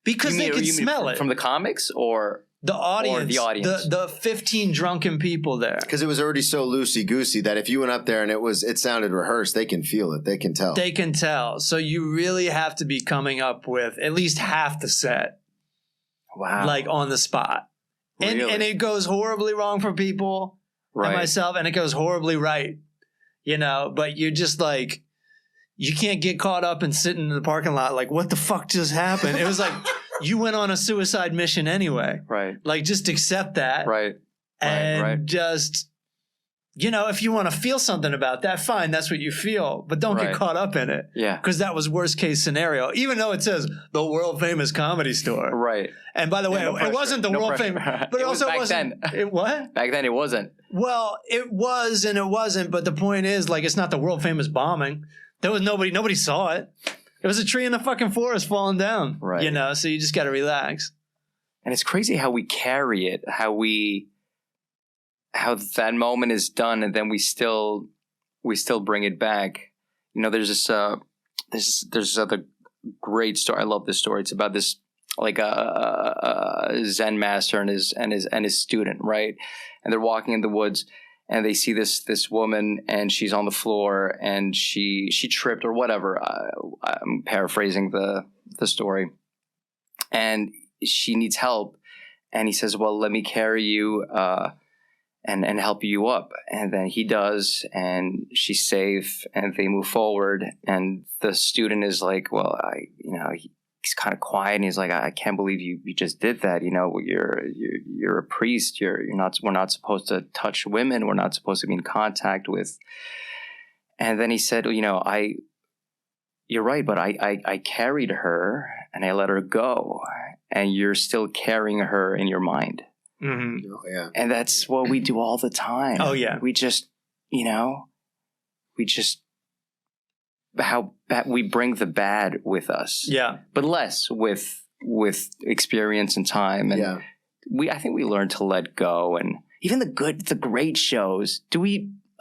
because they could smell it from the comics or the audience. Or the audience, the 15 drunken people there. Because it was already so loosey goosey that if you went up there and it sounded rehearsed, they can feel it. They can tell. They can tell. So you really have to be coming up with at least half the set. Wow. Like on the spot. And it goes horribly wrong for people and myself, and it goes horribly right. But you're just like, you can't get caught up and sitting in the parking lot like, what the fuck just happened? It was like you went on a suicide mission anyway. Right. Like just accept that. Right. And just, if you want to feel something about that, fine, that's what you feel. But don't get caught up in it. Yeah. Because that was worst case scenario, even though it says the world famous Comedy Store. Right. And by the way, it wasn't the world famous, but it also wasn't. What? Back then it wasn't. Well, it was and it wasn't. But the point is, like, it's not the world famous bombing. There was nobody saw it. It was a tree in the fucking forest falling down. Right. So you just got to relax. And it's crazy how we carry it, how that moment is done, and then we still bring it back. There's this other great story. I love this story. It's about this like a Zen master and his student, right? And they're walking in the woods. And they see this woman, and she's on the floor, and she tripped or whatever. I'm paraphrasing the story, and she needs help. And he says, "Well, let me carry you and help you up." And then he does, and she's safe, and they move forward. And the student is like, "Well, he's kind of quiet, and he's like, I can't believe you just did that. You're a priest. We're not supposed to touch women. We're not supposed to be in contact with." And then he said, you're right, but I carried her and I let her go, and you're still carrying her in your mind. Mm-hmm. Oh, yeah. And that's what we do all the time. Oh yeah. We just how we bring the bad with us, but less with experience and time, and I think we learn to let go. And even the great shows,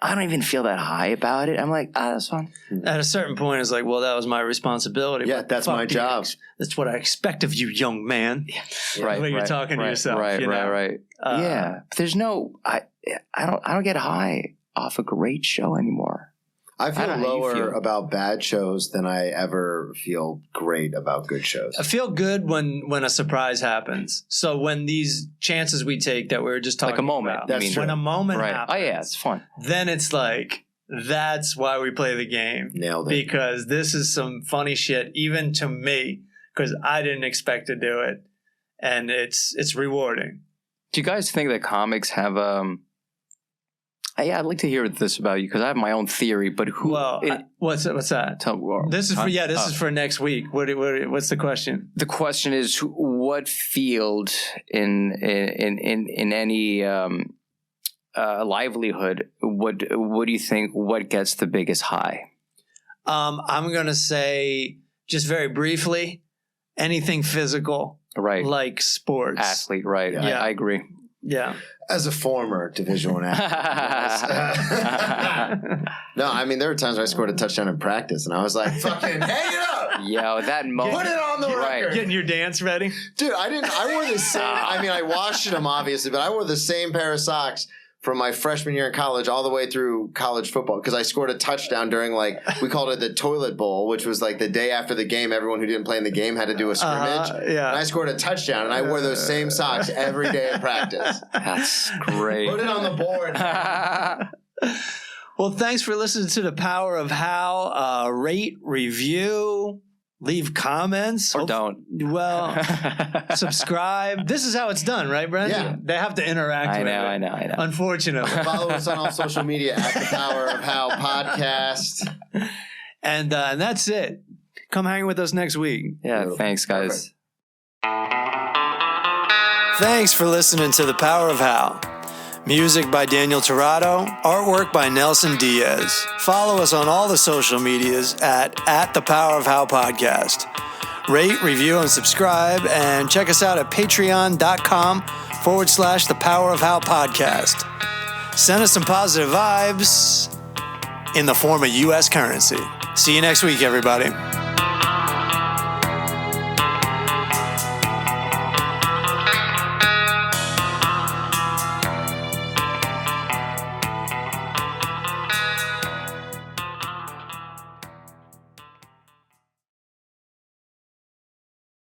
I don't even feel that high about it. I'm like, that's fun. At a certain point, it's like, well, that was my responsibility. Yeah, that's my job. That's what I expect of you, young man. Right. When you're talking to yourself. Right. Yeah. But there's I don't get high off a great show anymore. I feel lower about bad shows than I ever feel great about good shows. I feel good when a surprise happens. So when these chances we take that we were just talking like a moment. about, That's true. when a moment happens. Oh yeah, it's fun. Then it's like, that's why we play the game. Nailed it. Because this is some funny shit, even to me, because I didn't expect to do it. And it's rewarding. Do you guys think that comics have I'd like to hear this about you because I have my own theory. But who? Well, what's that? This is for next week. What's the question? The question is, what field in any livelihood what do you think? What gets the biggest high? I'm gonna say, just very briefly, anything physical, right? Like sports, athlete, right? Yeah. I agree. Yeah. As a former Division I athlete. No, I mean, there were times where I scored a touchdown in practice, and I was like, fucking hang it up! Yo, that moment. Put it on the record. Getting your dance ready? Dude, I wore the same, I washed them, obviously, but I wore the same pair of socks from my freshman year in college all the way through college football, because I scored a touchdown during, we called it the toilet bowl, which was like the day after the game. Everyone who didn't play in the game had to do a scrimmage. And I scored a touchdown, and I wore those same socks every day at practice. That's great. Put it on the board. Well, thanks for listening to The Power of How. Rate, review, leave comments. Or don't. Well, subscribe. This is how it's done, right, Brendan? Yeah. They have to interact with it. I know. Unfortunately. Follow us on all social media at The Power of How Podcast. And that's it. Come hang with us next week. Yeah, Beautiful. thanks, guys. Thanks for listening to The Power of How. Music by Daniel Torado, artwork by Nelson Diaz. Follow us on all the social medias at The Power of How Podcast. Rate, review, and subscribe, and check us out at patreon.com/The Power of How Podcast. Send us some positive vibes in the form of U.S. currency. See you next week, everybody.